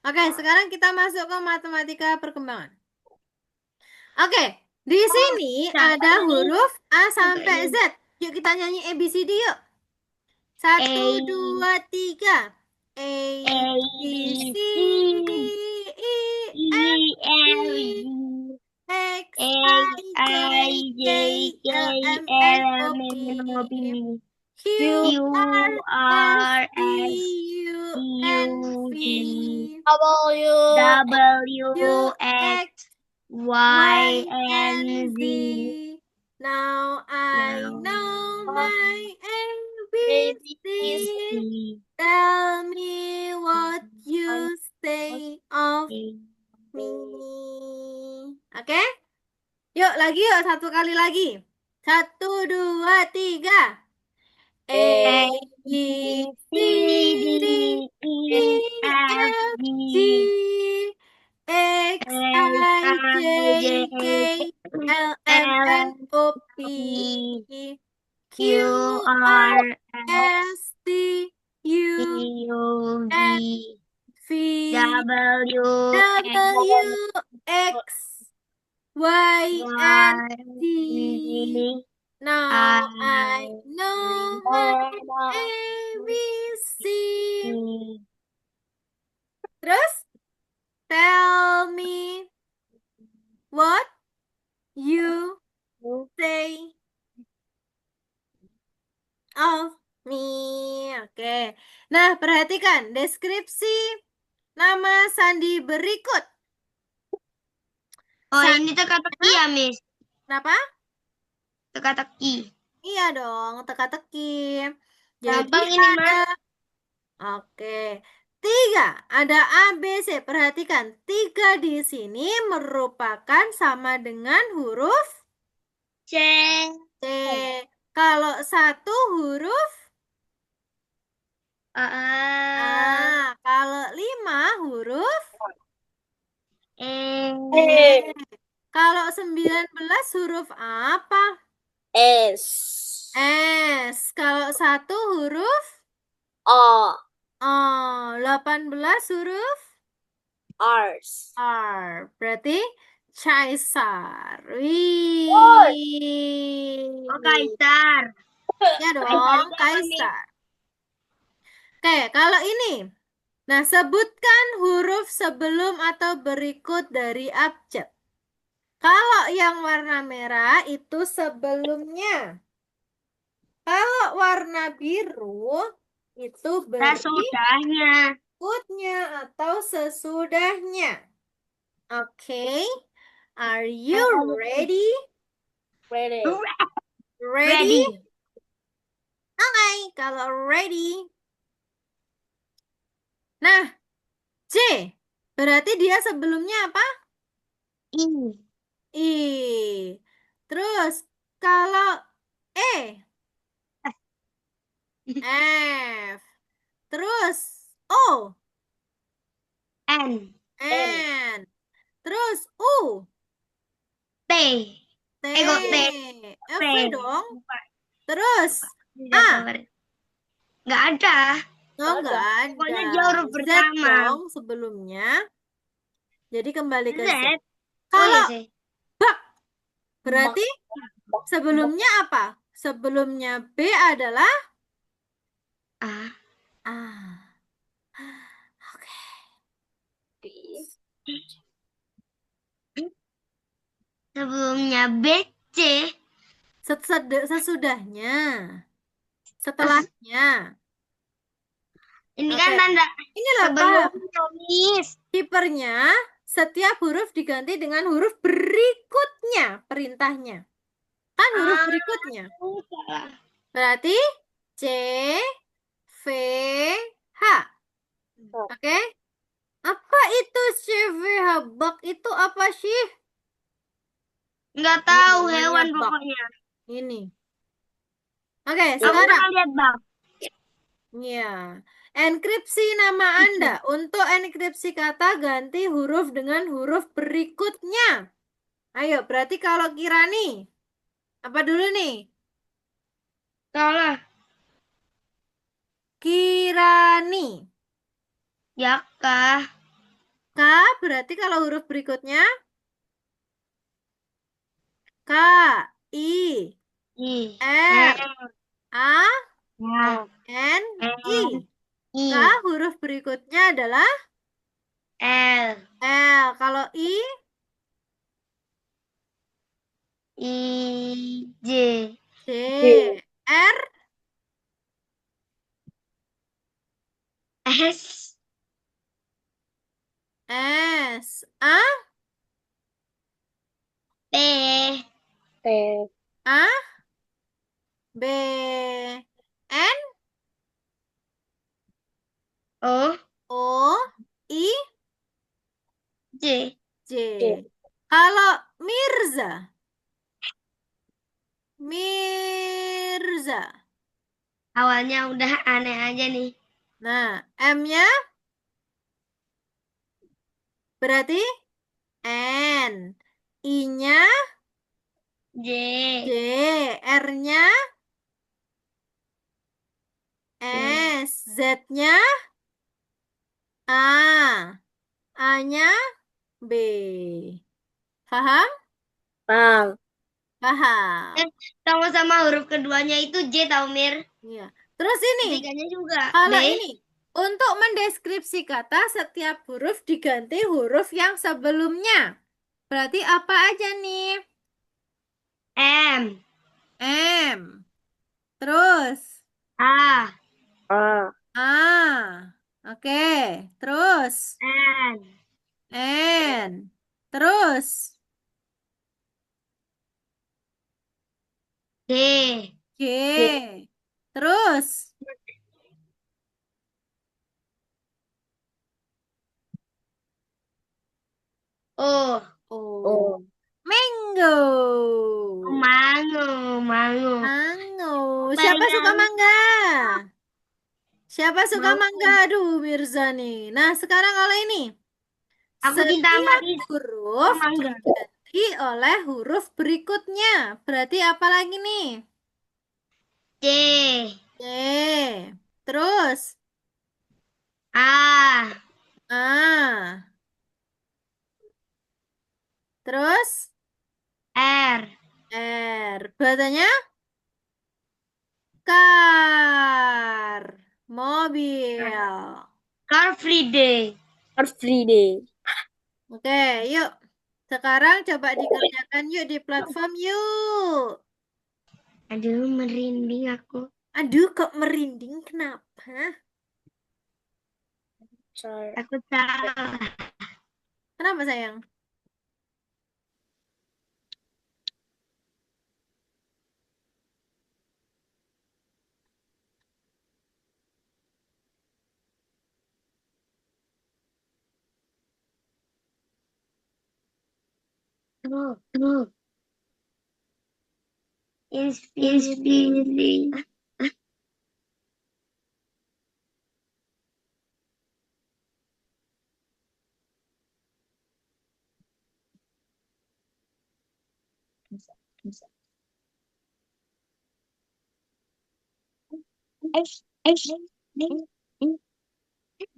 Oke, sekarang kita masuk ke matematika perkembangan. Oke, di sini ada huruf A sampai Z. Yuk kita nyanyi ABCD yuk. 1, 2, 3. A, B, C, D, E, F, G, X, H, I, I, J, J, K, K, L, M, L, N, M, O, N, O, P, P, Q, Q, R, R, S, T, S, U, N, U, V, G, W, W, X, X, Y, Y, and and Z. Z. Now I Now, know my ABC. C, Tell me what you say of A. me. Oke? Yuk, lagi yuk. Satu kali lagi. 1, 2, 3. A, B, C, D, E, F, G, X, I, J, K, L, M, N, O, P, Q, R, S, T, U, U, N, V, V, W, W, X, Y, and Z. Z. Now I know my ABC. Terus, tell me what you say of me. Oke. Nah, perhatikan deskripsi nama sandi berikut. Oh, ini teka-teki ya, Miss? Kenapa? Teka-teki. Iya dong, teka-teki. Jadi Gampang ini, ada, oke. 3, ada A, B, C. Perhatikan, 3 di sini merupakan sama dengan huruf C. C. Kalau 1 huruf A. kalau 5 huruf E. Kalau 19 huruf apa? S, S. Kalau 1 huruf O, 18 huruf R. R. Berarti Caesar. Wih. Oh, Kaisar. Ya dong, Kaisar itu apa, Miss? Kaisar. Oke, kalau ini. Nah, sebutkan huruf sebelum atau berikut dari abjad. Kalau yang warna merah itu sebelumnya. Kalau warna biru itu Sesudahnya. berikutnya atau sesudahnya. Oke. Are you ready? Ready. Ready? Oke, kalau ready. Nah, C. Berarti dia sebelumnya apa? I. I. Terus, kalau E. F. Terus, O. N. N. Terus, U. T. T. Kok T? F T. dong. Terus, Tidak A. sabar. Nggak ada. Oh, nggak ada. Pokoknya dia huruf Z pertama. dong sebelumnya. Jadi kembali ke Z. Z. Oh, Kalau iya sih. bak, berarti sebelumnya apa? Sebelumnya B adalah A. A. Oke. Sebelumnya B, C. Sesudahnya. Setelahnya. Ini Oke. kan tanda Ini loh, Pak. sebelum, Miss. Kipernya, setiap huruf diganti dengan huruf berikutnya perintahnya. Kan huruf berikutnya. Salah. Berarti C, V, H. Oke? Apa itu C, V, H? Bak itu apa sih? Nggak tahu Ini namanya hewan bak. pokoknya. Ini. Oke, Aku sekarang. pernah lihat bak. Ya. Enkripsi nama Anda. Untuk enkripsi kata ganti huruf dengan huruf berikutnya. Ayo, berarti kalau Kirani. Apa dulu nih? Salah. Kirani. Ya kah? K berarti kalau huruf berikutnya K, I, I. R, A, Ya. N, I. I. K huruf berikutnya adalah L. L. Kalau I? J. J. R? S. S. A? P. A? B. N? O. O? I? J. J. Kalau Mirza? Mirza. Awalnya udah aneh aja nih. Nah, M-nya berarti N. I-nya J. J. R-nya S. Z-nya A. A-nya B. Paham? Paham. Paham. Sama-sama huruf keduanya itu J tau Mir. Iya. Terus ini, Ketiganya juga kalau B. ini, untuk mendeskripsi kata setiap huruf diganti huruf yang sebelumnya. Berarti apa aja nih? M. M. Terus A. A. Oke. Terus N. N. Terus D. G. Terus O. O. Mango. Mango. Mango. Mango. Siapa suka mangga? Siapa suka Mau. mangga? Aduh, Mirza nih. Nah, sekarang kalau ini. Aku cinta Setiap Maris. huruf Mangga. diganti oleh huruf berikutnya. Berarti apa lagi nih? J. J. Terus A. A. Terus R. R. Bahasanya car. Mobil. Car Free Day. Free day. Oke, yuk. Sekarang coba dikerjakan yuk di platform yuk. Aduh, merinding aku. Aduh, kok merinding? Kenapa? Aku salah. Kenapa sayang? Tuh. Inspirasi.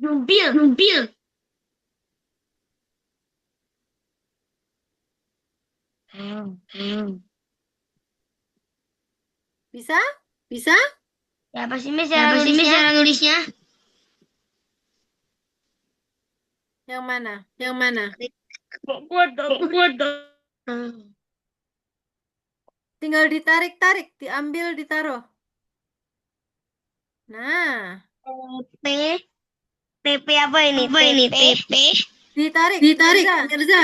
Mobil. Bisa? Bisa? Siapa sih Miss cara nulisnya? Yang mana? Yang mana? Bodoh. Tinggal ditarik-tarik, diambil, ditaruh. Nah, T. TP apa ini? TP. ditarik, Mirza.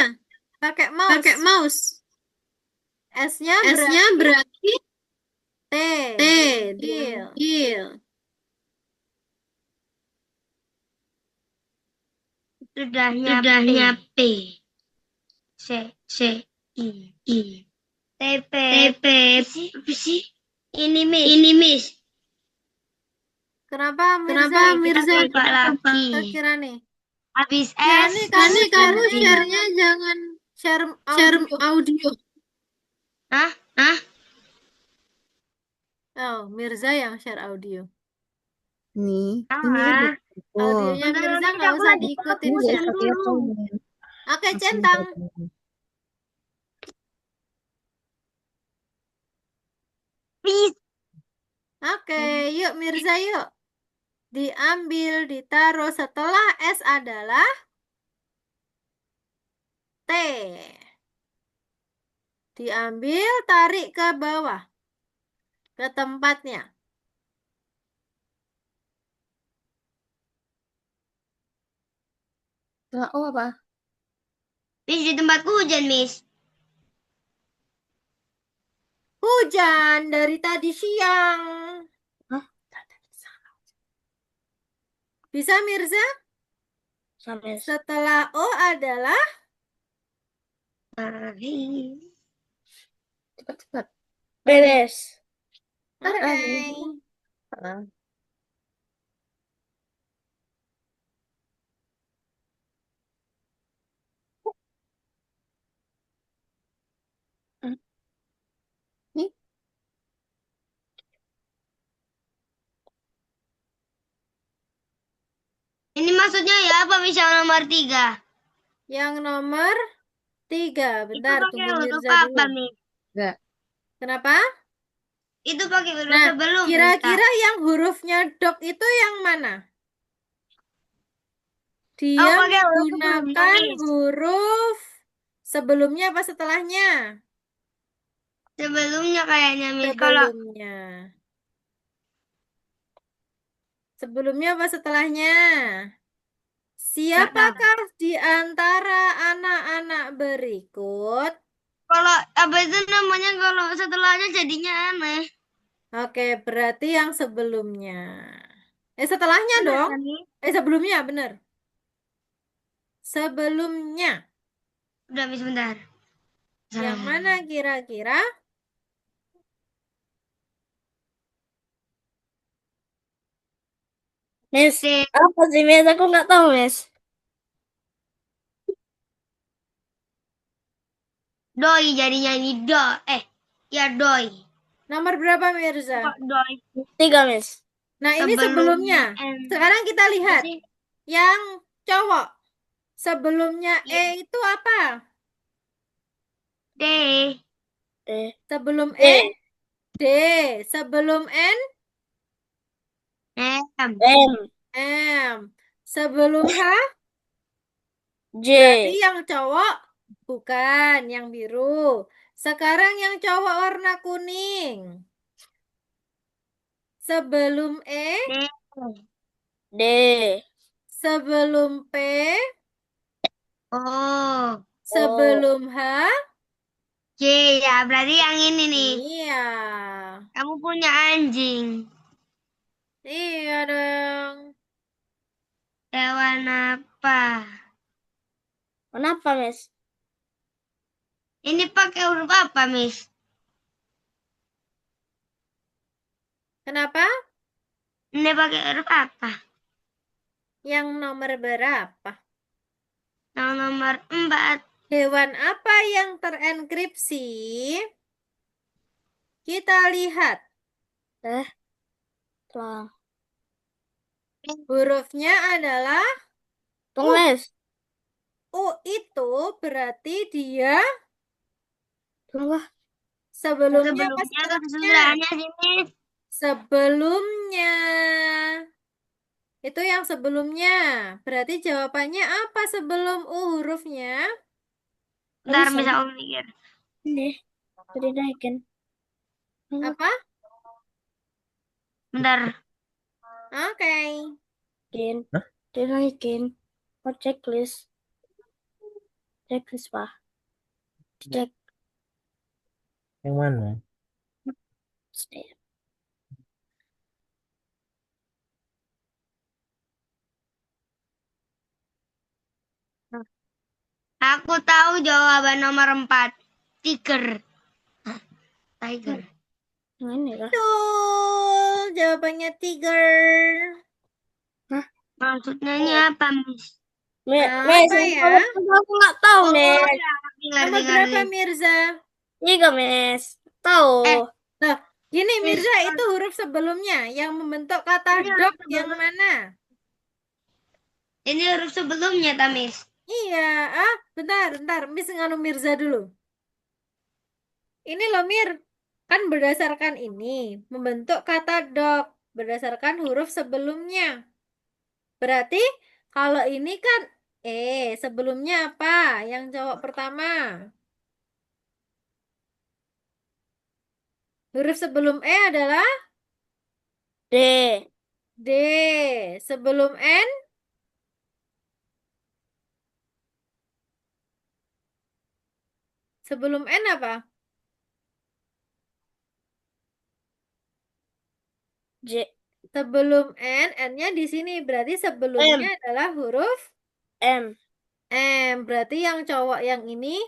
Pakai mouse. S-nya berarti T. Deal. Sudahnya P. C. I. TP. Apa sih? Ini Miss. Kenapa Mirza? Lupa lagi. Kira-kira nih. Habis Ya, S. nih kamu share-nya jangan share audio. Hah? Oh, Mirza yang share audio. Nih, ini Ah. oh. Audionya Mirza nggak usah diikutin Ini share. satu dulu. Oke, centang. Please. Oke, yuk Mirza yuk. Diambil, ditaruh. Setelah S adalah T. Diambil, tarik ke bawah. Ke tempatnya. Nah, oh apa? Miss, di tempatku hujan, Miss. Hujan dari tadi siang. Hah? Bisa, Mirza? Miss. Setelah O adalah Cepat-cepat. Beres. Tarik lagi. oke. Ah. Nih, Ini maksudnya ya apa, Miss, yang nomor 3? Yang nomor 3. Itu Bentar, pakai tunggu huruf Mirza apa, dulu. Miss? enggak. Kenapa? Itu pakai huruf Nah, sebelum, Miss. kira-kira yang hurufnya dok itu yang mana? Dia pakai huruf sebelumnya, menggunakan Miss. huruf sebelumnya apa setelahnya? Sebelumnya kayaknya, Miss. Kalau Sebelumnya. Sebelumnya apa setelahnya? Siapakah di antara anak-anak berikut? kalau apa itu namanya, kalau setelahnya jadinya aneh. Oke, berarti yang sebelumnya. Setelahnya Benar dong. kan, Miss? Sebelumnya, bener. Sebelumnya. Udah, Miss, bentar. Yang mana kira-kira? Miss, D. apa sih, Miss? Aku nggak tahu, Miss. Doi jadinya ini do. Ya doi. Nomor berapa, Mirza? Kok doi? 3, Miss. Nah, ini sebelumnya. Sekarang kita lihat. Jadi, Yang cowok. Sebelumnya Iya. E itu apa? D. Eh, Sebelum D. E, D. Sebelum N, M. M. M. Sebelum H, J. berarti yang cowok bukan, yang biru. Sekarang yang cowok warna kuning. Sebelum E, D. D. sebelum P, Oh. sebelum H. J ya, berarti yang ini nih. Iya. Kamu punya anjing. Iya dong. Hewan apa? Kenapa, Miss? Ini pakai huruf apa, Miss? Kenapa? Ini pakai huruf apa? Yang nomor berapa? Yang nomor 4. Hewan apa yang terenkripsi? Kita lihat. Telah. Hurufnya adalah Tunggu, Miss. U itu berarti dia Tunggu. sebelumnya apa Sebelumnya atau setelahnya? sesudahnya sih, Miss? Sebelumnya. Itu yang sebelumnya. Berarti jawabannya apa sebelum U hurufnya? Bentar, Bisa. Miss, aku mikir. Ini. Tadi naikin. Apa? Bentar. Oke. Dinaikin. Oh, checklist. Checklist, Pak. Cek. Yang mana? Aku tahu jawaban nomor 4. Tiger. Tiger. Yang ini kah? Betul. Jawabannya tiger. Maksudnya ini apa, Miss? Miss, Apa ya? aku nggak tahu, Oh, Miss. ya, Nomor berapa, Mirza? 3, Miss. Tahu. Loh, gini Mirza, itu huruf sebelumnya yang membentuk kata Ini dok huruf yang sebelum- mana? Ini huruf sebelumnya, Miss. Iya, bentar, Miss nganu Mirza dulu. Ini loh Mir, kan berdasarkan ini, membentuk kata dok, berdasarkan huruf sebelumnya. Berarti kalau ini kan Sebelumnya apa? Yang cowok pertama. Huruf sebelum E adalah D. D. Sebelum N? Sebelum N apa? J. Sebelum N, N-nya di sini. Berarti sebelumnya M. adalah huruf M. M. Berarti yang cowok yang ini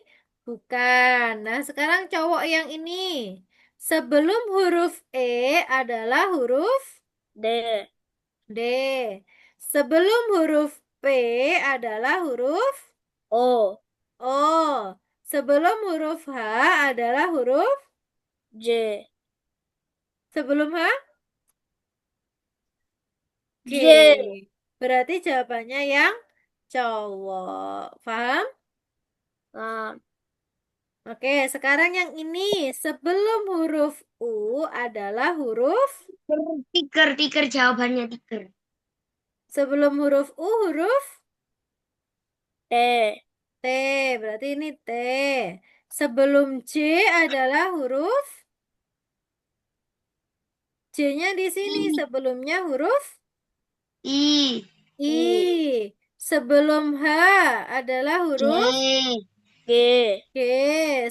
bukan. Nah, sekarang cowok yang ini. Sebelum huruf E adalah huruf D. D. Sebelum huruf P adalah huruf O. O. Sebelum huruf H adalah huruf J. sebelum H G. J. Berarti jawabannya yang cowok. Paham? Oke, sekarang yang ini. Sebelum huruf U adalah huruf. Tiker jawabannya tiker. Sebelum huruf U huruf T. T. Berarti ini T. Sebelum J adalah huruf. J-nya di sini. I. Sebelumnya huruf I. I. Sebelum H adalah huruf J. G. G.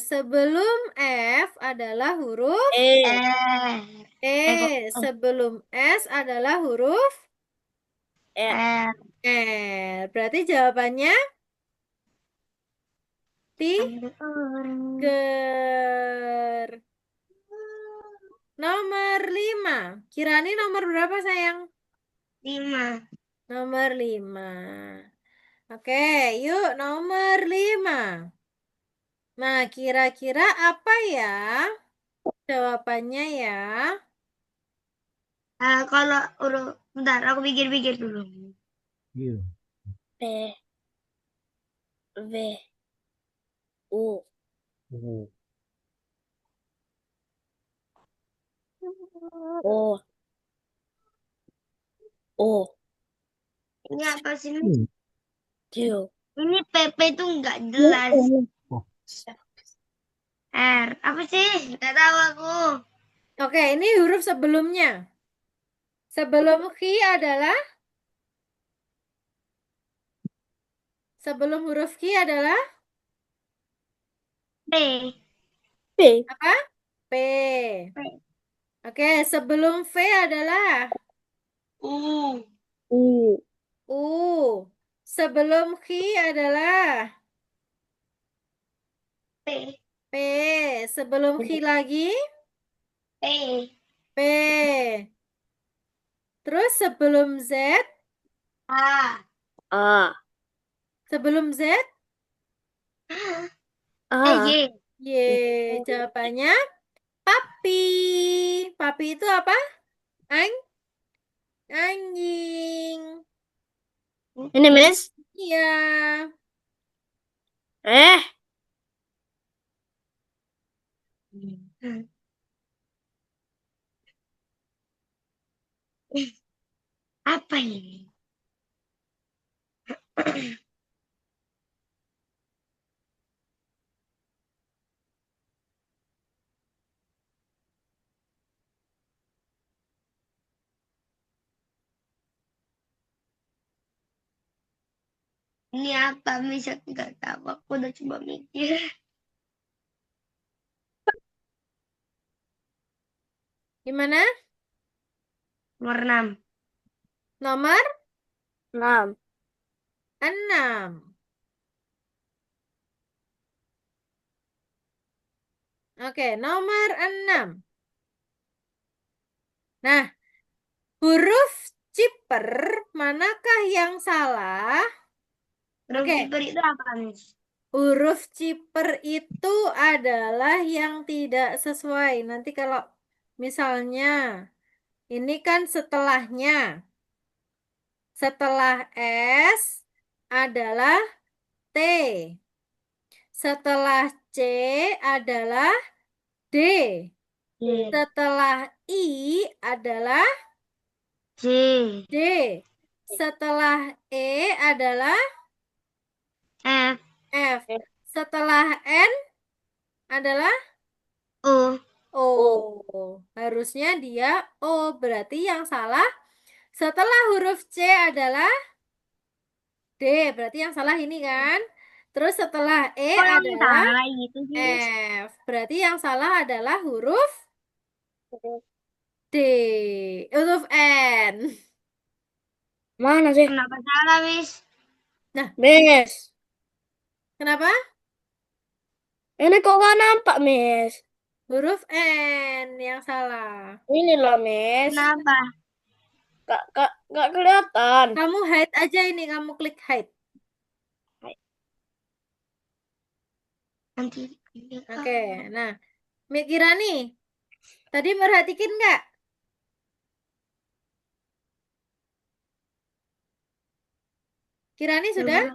Sebelum F adalah huruf E. R. E. Sebelum S adalah huruf R. R. R. Berarti jawabannya tiger. Nomor 5. Kirani nomor berapa sayang? 5. Nomor 5. Oke, yuk nomor 5. Nah, kira-kira apa ya jawabannya ya? Kalau bentar, aku pikir-pikir dulu. Iya. P. V. U. Oh. O. O. Ini apa sih? Q. Ini PP tuh nggak jelas. Oh. R. Apa sih? Nggak tahu aku. Oke, ini huruf sebelumnya. Sebelum Q adalah sebelum huruf Q adalah P. P. apa? P. P. Oke, sebelum V adalah U. U. U. Sebelum Q adalah P. P. Sebelum Q lagi P. P. Terus sebelum Z, A. A. sebelum Z, A. Y. Y. Jawabannya papi. Papi itu apa? Anjing. Ini Miss. Iya. Apa ini? Ini apa? Bisa nggak tahu. Aku udah coba mikir. Gimana? Nomor 6. Nomor 6. 6. Oke, nomor 6. Nah, huruf ciper manakah yang salah? Huruf Oke. ciper itu apa, Miss? Huruf ciper itu adalah yang tidak sesuai. Nanti kalau misalnya ini kan setelahnya. Setelah S adalah T. Setelah C adalah D. Setelah I adalah J. D. Setelah E adalah F. F. Setelah N adalah O. O. Harusnya dia O. Berarti yang salah setelah huruf C adalah D. Berarti yang salah ini kan? Terus setelah E Kok yang adalah salah gitu sih, Miss? F. Berarti yang salah adalah huruf D. Huruf N. Mana sih? Kenapa salah, Miss? Miss. Kenapa? Ini kok nggak nampak, Miss? Huruf N yang salah. Ini loh, Miss. Kenapa? Nggak kelihatan. Kamu hide aja ini, kamu klik hide. Nanti. Oke, nah, Mik Kirani, tadi merhatikan nggak? Kirani sudah?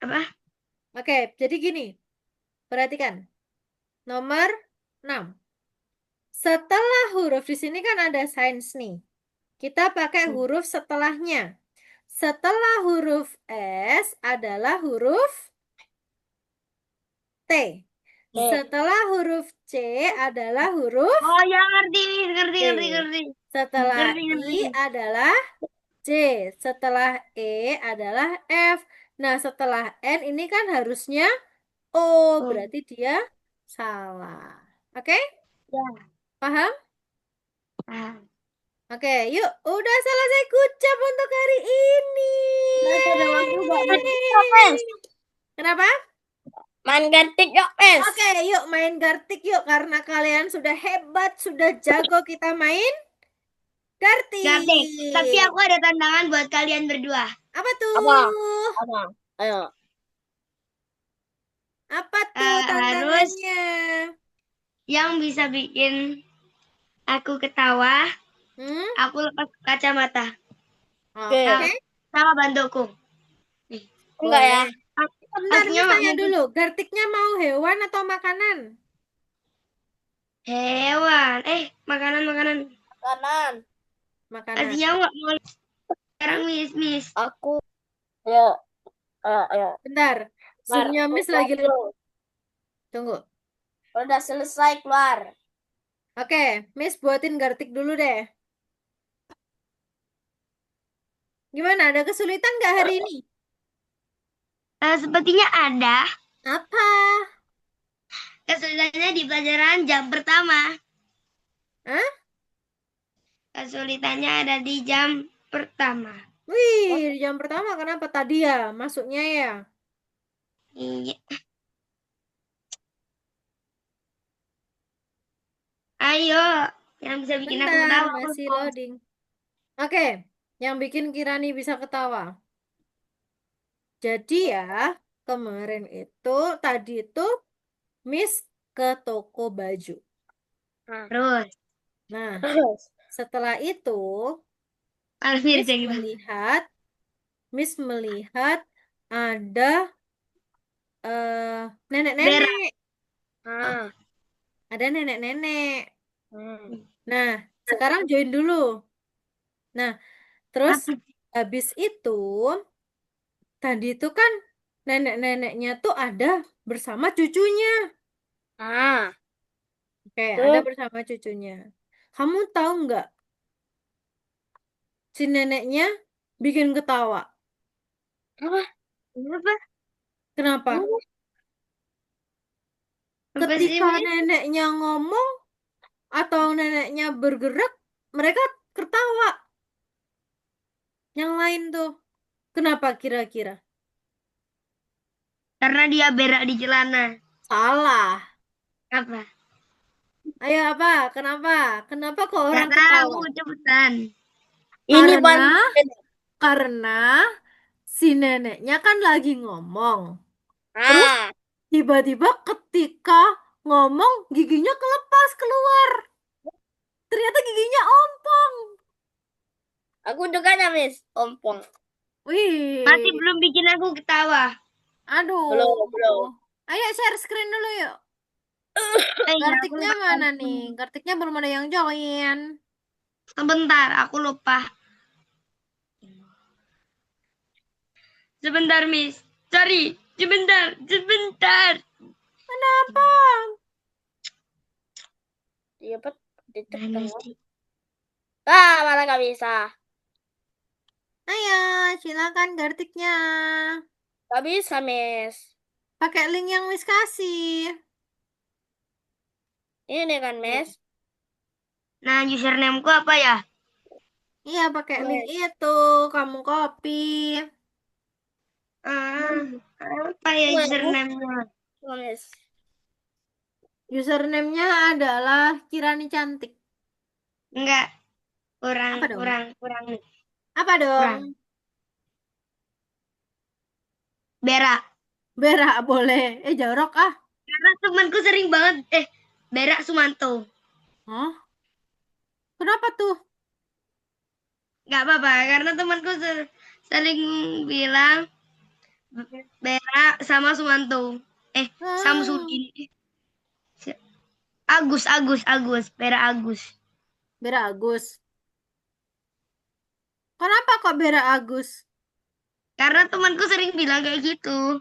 Apa? Oke, jadi gini. Perhatikan. Nomor 6. Setelah huruf di sini kan ada signs nih. Kita pakai huruf setelahnya. Setelah huruf S adalah huruf T. Setelah huruf C adalah huruf Oh ya, ngerti, Miss. Ngerti. Setelah Ngerti. I adalah C. Setelah E adalah F. Nah, setelah N ini kan harusnya O. Berarti dia salah. Oke? Ya. Paham? Ah. Oke, yuk. Udah selesai kucap untuk hari ini. Ada waktu nggak, Miss? Kenapa? Main Gartic yuk, Miss. Oke, yuk main Gartic yuk. Karena kalian sudah hebat, sudah jago, kita main Gartic. Gartic. Tapi aku ada tantangan buat kalian berdua. Apa tuh? Apa? Ayo. Apa tuh tantangannya? Yang bisa bikin aku ketawa, aku lepas kacamata. Oke. Sama bantuku. Enggak ya? Bentar, Aslinya Miss nggak tanya mungkin. dulu. Garticnya mau hewan atau makanan? Hewan. Makanan. Kanan. Makanan. Aslinya nggak mau. Sekarang Miss. Aku. Ayo. Bentar. Zoom-nya Miss lagi. Tunggu. Udah selesai keluar. Oke, Miss buatin Gartic dulu deh. Gimana? Ada kesulitan nggak hari ini? Sepertinya ada. Apa? Kesulitannya di pelajaran jam pertama. Hah? Kesulitannya ada di jam pertama. Wih, jam pertama kenapa tadi ya? Masuknya ya? Iya. Ayo, yang bisa bikin aku Bentar, ketawa. masih loading. Oke, yang bikin Kirani bisa ketawa. Jadi ya, kemarin itu, tadi itu Miss ke toko baju. Terus. Nah, setelah itu Miss melihat ada nenek-nenek. Ada nenek-nenek. Nah, sekarang join dulu. Nah, terus habis itu tadi itu kan nenek-neneknya tuh ada bersama cucunya. Oke, ada bersama cucunya. Kamu tahu nggak? Si neneknya bikin ketawa. Kenapa? Ketika neneknya ngomong atau neneknya bergerak, mereka ketawa. Yang lain tuh. Kenapa kira-kira? Karena dia berak di celana. Salah. Apa? Ayo apa? Kenapa? Kenapa kok orang Nggak tahu, ketawa? cepetan. Ini Karena si neneknya kan lagi ngomong. Terus tiba-tiba ketika ngomong giginya kelepas keluar. Ternyata giginya ompong. Aku juga Miss, ompong. Wih. Masih belum bikin aku ketawa. Aduh. Belum. Ayo share screen dulu yuk. Iya, Garticnya mana nih? Garticnya belum ada yang join. Sebentar, aku lupa. Sebentar, Miss. Sorry, sebentar. Kenapa? Iya, Pak. Mana Ditebak. sih? Malah nggak bisa. Ayo, silakan gartiknya. Nggak bisa, Miss. Pakai link yang Miss kasih. Ini kan, Miss. Nah, username-ku apa ya? Iya, pakai link itu. Kamu copy. Apa ya Tunggu ya, Bu. username-nya? Tunggu, Miss. Username-nya adalah Kirani Cantik. Enggak, kurang, Apa dong? kurang, kurang, Apa dong? kurang. Berak. Berak boleh. Jorok ah. Karena temanku sering banget, Berak Sumanto. Hah? Kenapa tuh? Nggak apa-apa, karena temanku sering bilang Berak sama Sumanto. Ah, Samsudin. Agus. Berak Agus. Berak Agus. Kenapa kok Berak Agus? Karena temanku sering bilang kayak gitu.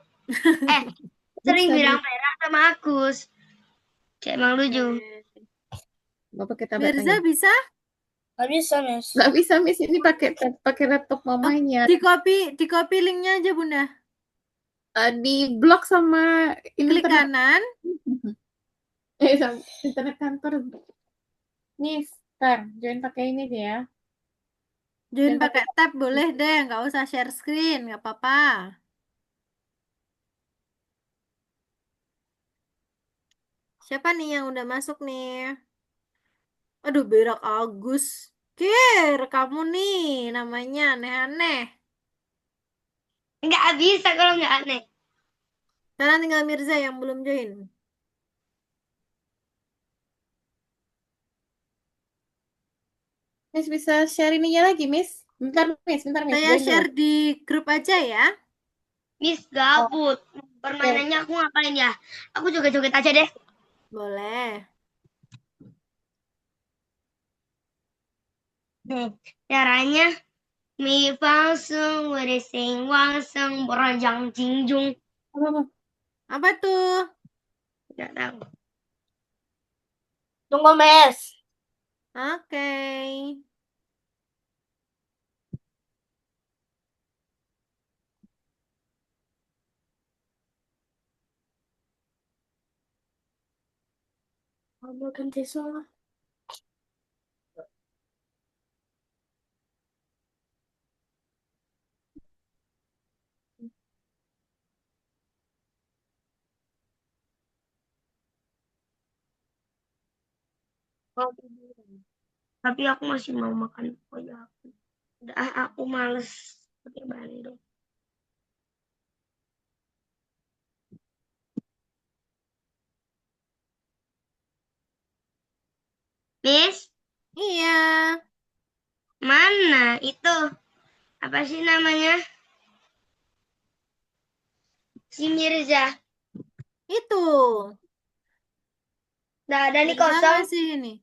Sering Bisa bilang Berak sama Agus. Kayak emang lucu. Bapak kita Mirza tanya. bisa? Nggak bisa, Miss. Nggak bisa, Miss. Ini pakai laptop mamanya. Di copy linknya aja Bunda. Di blok sama Klik internet. kanan. Sama internet kantor. Nih, Star. Join pakai ini dia ya. Join Dan pakai tab boleh deh, nggak usah share screen, nggak apa-apa. Siapa nih yang udah masuk nih? Aduh, Berak Agus. Kir, kamu nih namanya aneh-aneh. Nggak bisa kalau nggak aneh. Sekarang tinggal Mirza yang belum join. Miss bisa share ininya lagi, Miss. Bentar, Miss. Saya Join dulu. share di grup aja ya. Miss gabut. Permainannya aku ngapain ya? Aku joget-joget aja deh. Boleh. Caranya mi fa sung wede sing wang sung beranjang jingjung. Apa? Apa tuh? Nggak tahu. Tunggu, Miss. Oke. Kamu ganti soal. Tapi aku masih mau makan pokoknya aku. Udah aku males pakai Bandung. Miss, Iya. mana itu? Apa sih namanya? Si Mirza. Itu. Udah ada nih Mirza kosong. masih ini.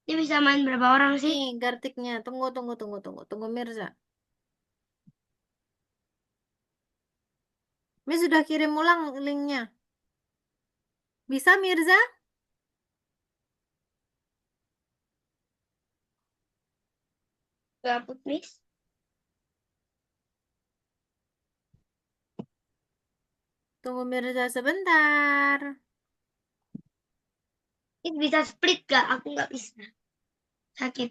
Ini bisa main berapa orang sih? Nih, gartiknya. Tunggu Mirza. Miss sudah kirim ulang linknya. Bisa Mirza? Gabut, Miss. Tunggu Mirza sebentar. Ini bisa split gak? Aku nggak bisa. Sakit.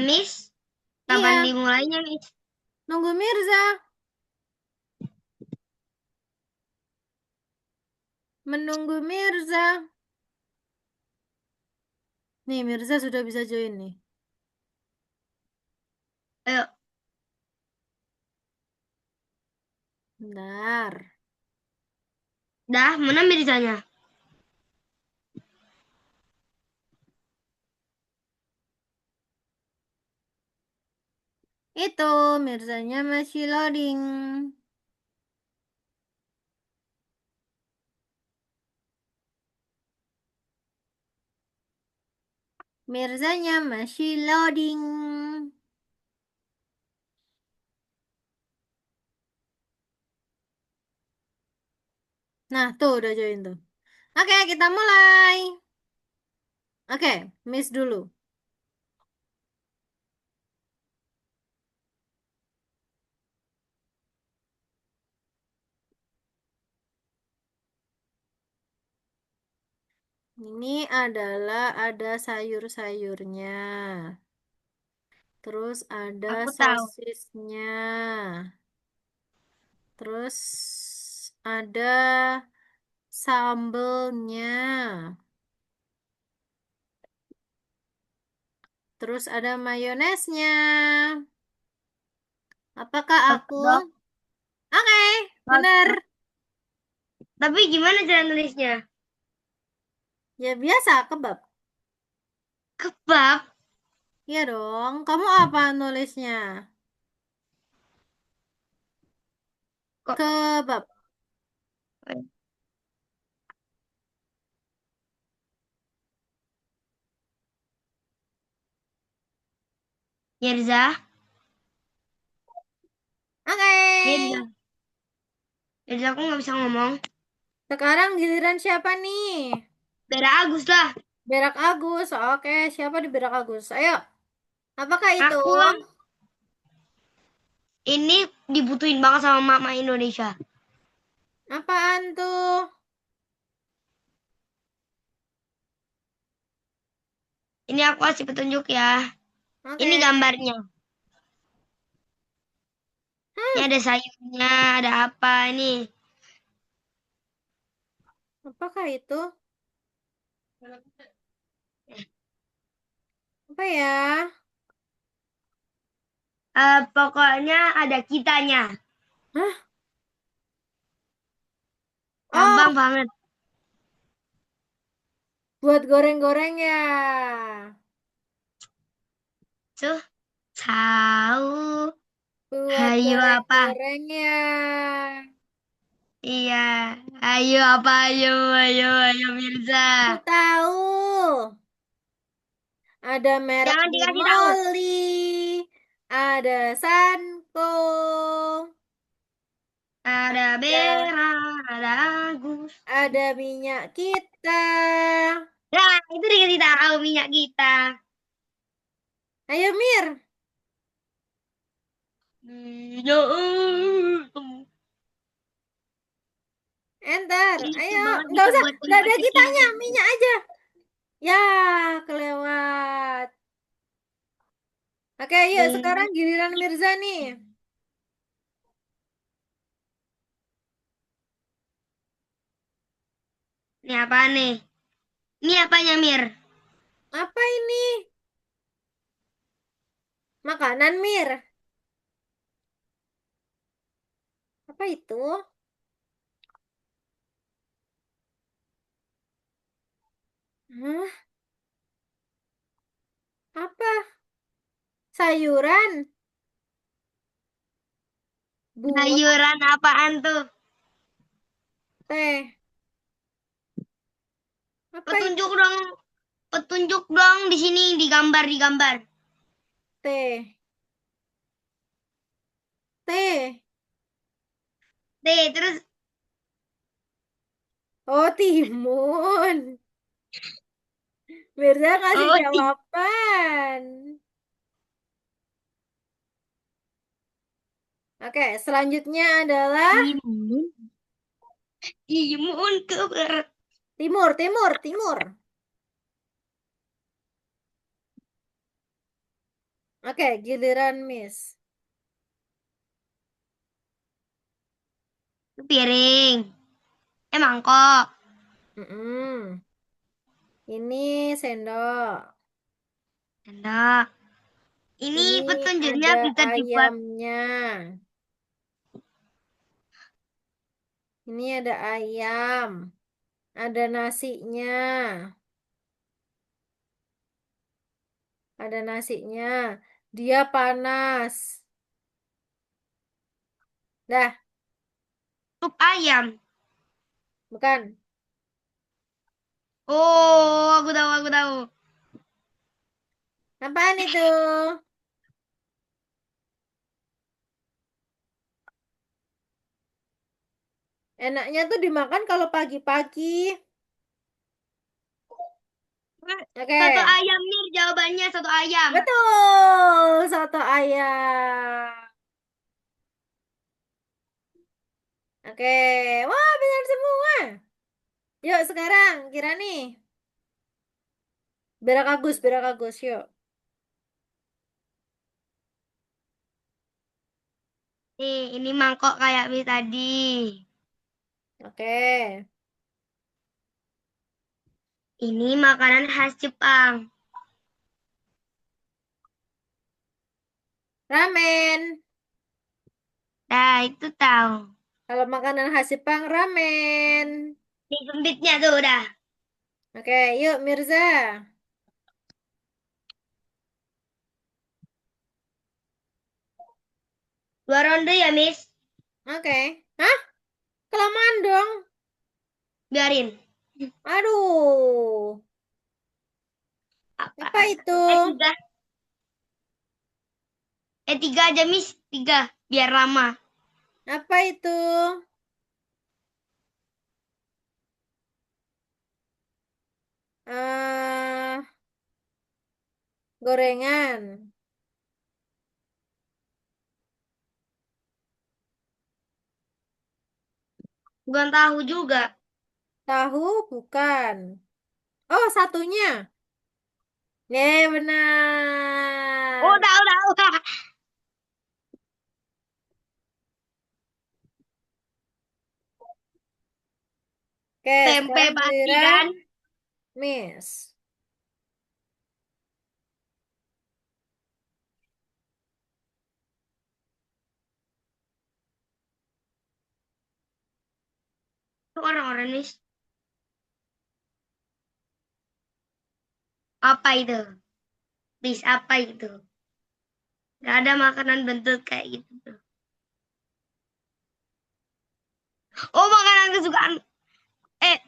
Miss, kapan Iya, dimulainya, Miss? nunggu Mirza. Menunggu Mirza. Nih, Mirza sudah bisa join nih. Ayo, Bentar. dah, mana Mirzanya? Itu Mirzanya masih loading. Mirzanya masih loading. Nah, tuh udah join tuh. Oke, kita mulai. Oke, Miss dulu. Ini adalah ada sayur-sayurnya. Terus ada Aku tahu. sosisnya. Terus ada sambelnya. Terus ada mayonesnya. Apakah aku? Dok. Oke, bener. Tapi gimana cara nulisnya? Ya biasa, kebab. Kebab. Iya dong. Kamu apa nulisnya? Kok Kebab. Mirza? Oke. Mirza. Mirza aku nggak bisa ngomong. Sekarang giliran siapa nih? Beda Agus lah. Berak Agus. Oke, siapa di Berak Agus? Ayo. Apakah itu? Aku lah. Ini dibutuhin banget sama mama Indonesia. Apaan tuh? Ini aku kasih petunjuk ya. Oke. Ini gambarnya. Ini ada sayurnya, ada apa ini? Apakah itu? Apa ya? Pokoknya ada kitanya. Hah? Oh, Gampang banget. buat goreng-goreng ya. Tuh, tahu. Buat Ayo apa? goreng-goreng ya. Iya. Ayo apa? Ayo Mirza. Aku tahu. Ada merek Jangan dikasih tahu. Bimoli. Ada Sanko. Ada Bera, ada Agus. Ada minyak kita. Nah, itu dikasih tahu minyak kita. Ayo Mir. Minyak. Enter. Ini Ayo. banget Nggak bisa usah. buat Nggak ada tempat kitanya. kecil. Minyak aja. Ya, kelewat. Oke, yuk sekarang giliran Mirza nih. Ini apa nih? Ini apanya, Mir? Apa ini? Makanan Mir. Apa itu? Hah? Apa? Sayuran? Buah? Sayuran apaan tuh? Teh? Apa itu? Petunjuk dong. Petunjuk dong di sini di gambar. Teh? Teh? Terus Oh, timun. Mirza kasih oh jawaban. Oke, selanjutnya adalah timun. Timun ke barat. timur. Oke, giliran Miss. Piring. Mangkok. Mm-mm. Ini sendok. Enak. Ini Ini petunjuknya ada bisa dibuat. ayamnya. Ini ada ayam. Ada nasinya. Ada nasinya. Dia panas. Dah, Sup ayam. bukan. Oh, aku tahu, aku tahu. Apaan itu? Enaknya tuh dimakan kalau pagi-pagi. Oke. Soto ayam, Mir, jawabannya soto ayam. Betul, soto ayam. Oke, wah benar semua. Yuk sekarang, kira nih. Biar Agus, yuk. Nih, ini mangkok kayak mie tadi. Oke, Ini makanan khas Jepang. ramen. Nah, itu tahu. Kalau makanan khas Jepang, ramen. Ini sempitnya tuh udah. Oke, yuk Mirza. Dua ronde ya, Miss. Oke. Hah? Kelamaan dong. Biarin. Aduh. Apa itu? Tiga. Tiga aja, Miss. Tiga. Biar lama. Apa itu? eh Gorengan. Bukan tahu juga. Tahu bukan. Oh, satunya. Benar. Oh, udah. Oke, Tempe sekarang pasti giliran kan. Miss. Itu orang-orang, Miss. Apa itu? Miss, apa itu? Gak ada makanan bentuk kayak gitu tuh. Oh, makanan kesukaan.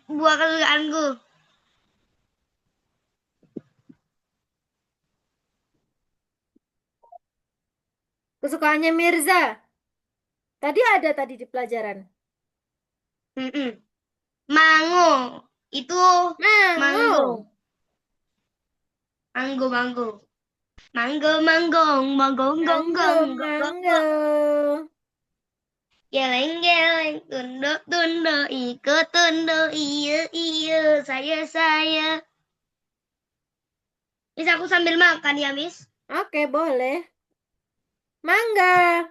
Buah kesukaanku. Kesukaannya Mirza. Tadi ada tadi di pelajaran. Mm-mm. Mango. Itu mango. Mango. Mango. Mango, gong, Mango. Geleng, tundo, ikut tundo, iya, saya. Miss, aku sambil makan ya, Miss. Oke, boleh. Mangga.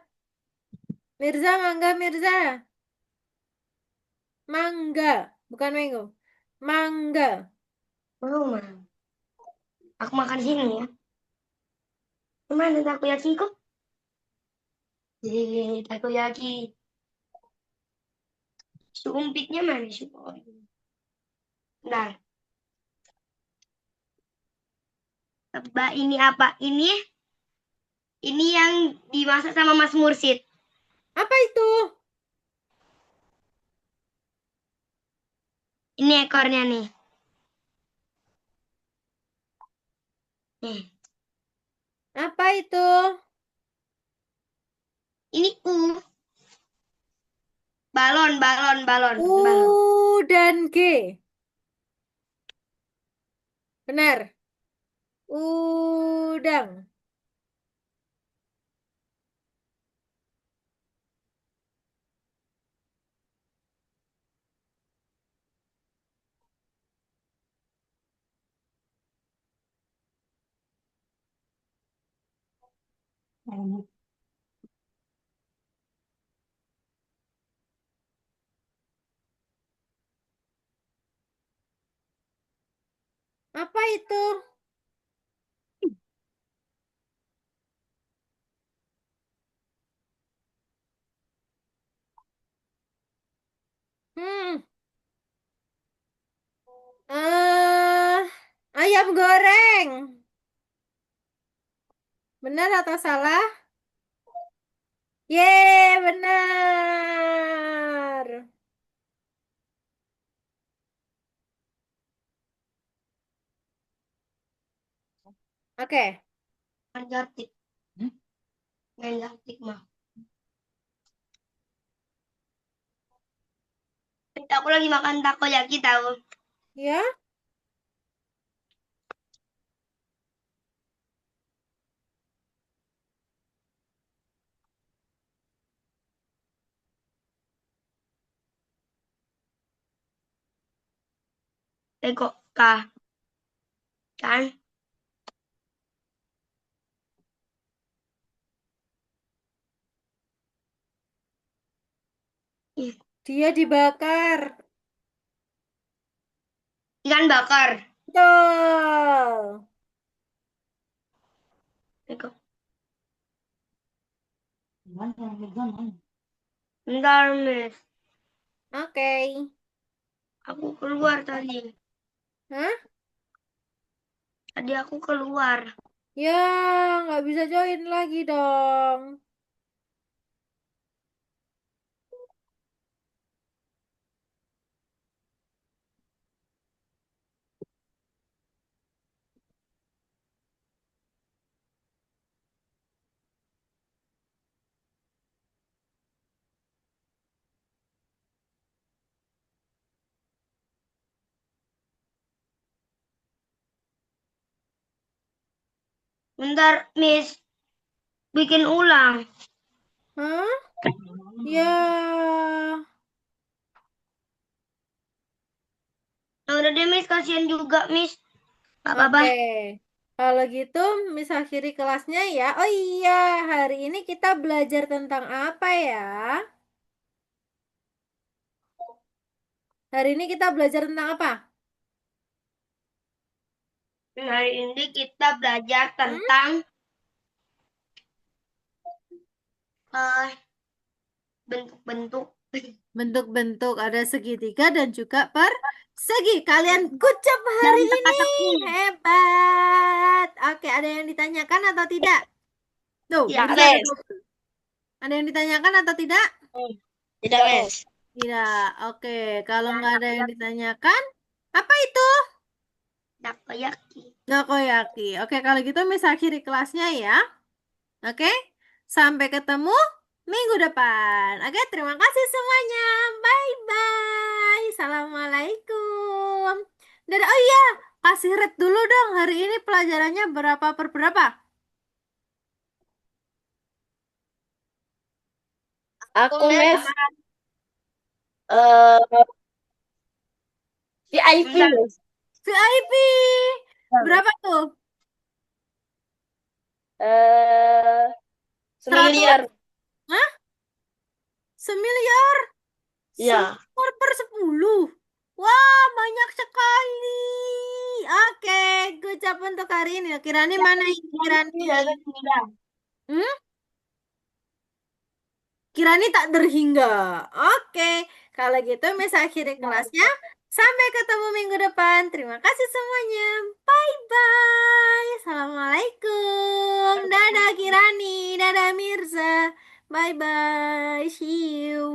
Mirza, mangga, Mirza. Mangga. Bukan mango. Mangga. Mau, Ma. Aku makan di sini ya. Mana takoyaki kok? Takoyaki. Sumpitnya mana sih? Nah, tebak ini apa? Ini yang dimasak sama Mas Mursid. Apa itu? Ini ekornya nih. Nih, Apa itu? ini balon. U dan G. Benar. Udang. Apa itu? Hmm. eh Ayam goreng. Benar atau salah? Yeay, benar. Oke. Antartik. Hmm? Antartik mah. Aku lagi makan takoyaki tahu. Ya. Kok kah? Kan? Ih, Dia dibakar. ikan bakar. Betul. Kok. Gimana yang megang mana? Bentar, Miss. Oke. Aku keluar tadi. Hah? Tadi aku keluar. Ya, nggak bisa join lagi dong. Bentar, Miss. Bikin ulang. Hah? Ya. Nah, udah deh, Miss. Kasihan juga, Miss. Gak Oke. apa-apa. Kalau gitu, Miss akhiri kelasnya ya. Oh iya, hari ini kita belajar tentang apa ya? Hari ini kita belajar tentang apa? Hari ini kita belajar tentang bentuk-bentuk. Bentuk-bentuk ada segitiga dan juga persegi. Kalian good job Dan hari ini. teka-teki. Hebat. Oke, ada yang ditanyakan atau tidak? Tuh, Ya, Mirza ada Miss. double. Ada yang ditanyakan atau tidak? Tidak, Miss. Tidak. Oke, kalau nggak ada yang ditanyakan, apa itu? takoyaki. Takoyaki. Oke, kalau gitu Miss akhiri kelasnya ya. Oke, sampai ketemu minggu depan. Oke, terima kasih semuanya. Bye-bye. Assalamualaikum. Dadah. Oh iya, kasih rate dulu dong. Hari ini pelajarannya berapa per berapa? Aku, Miss, eh VIP, Bentar. Miss. VIP. Berapa tuh? Eh, 100? semiliar. Hah? Semiliar? Ya. Semiliar per 10. Wah, banyak sekali. Oke, good job untuk hari ini. Kirani mana ini? Kirani. Hmm? Kirani tak terhingga. Oke, kalau gitu Miss akhiri kelasnya. Sampai ketemu minggu depan. Terima kasih semuanya. Bye-bye. Assalamualaikum. Dadah Kirani. Dadah Mirza. Bye-bye. See you.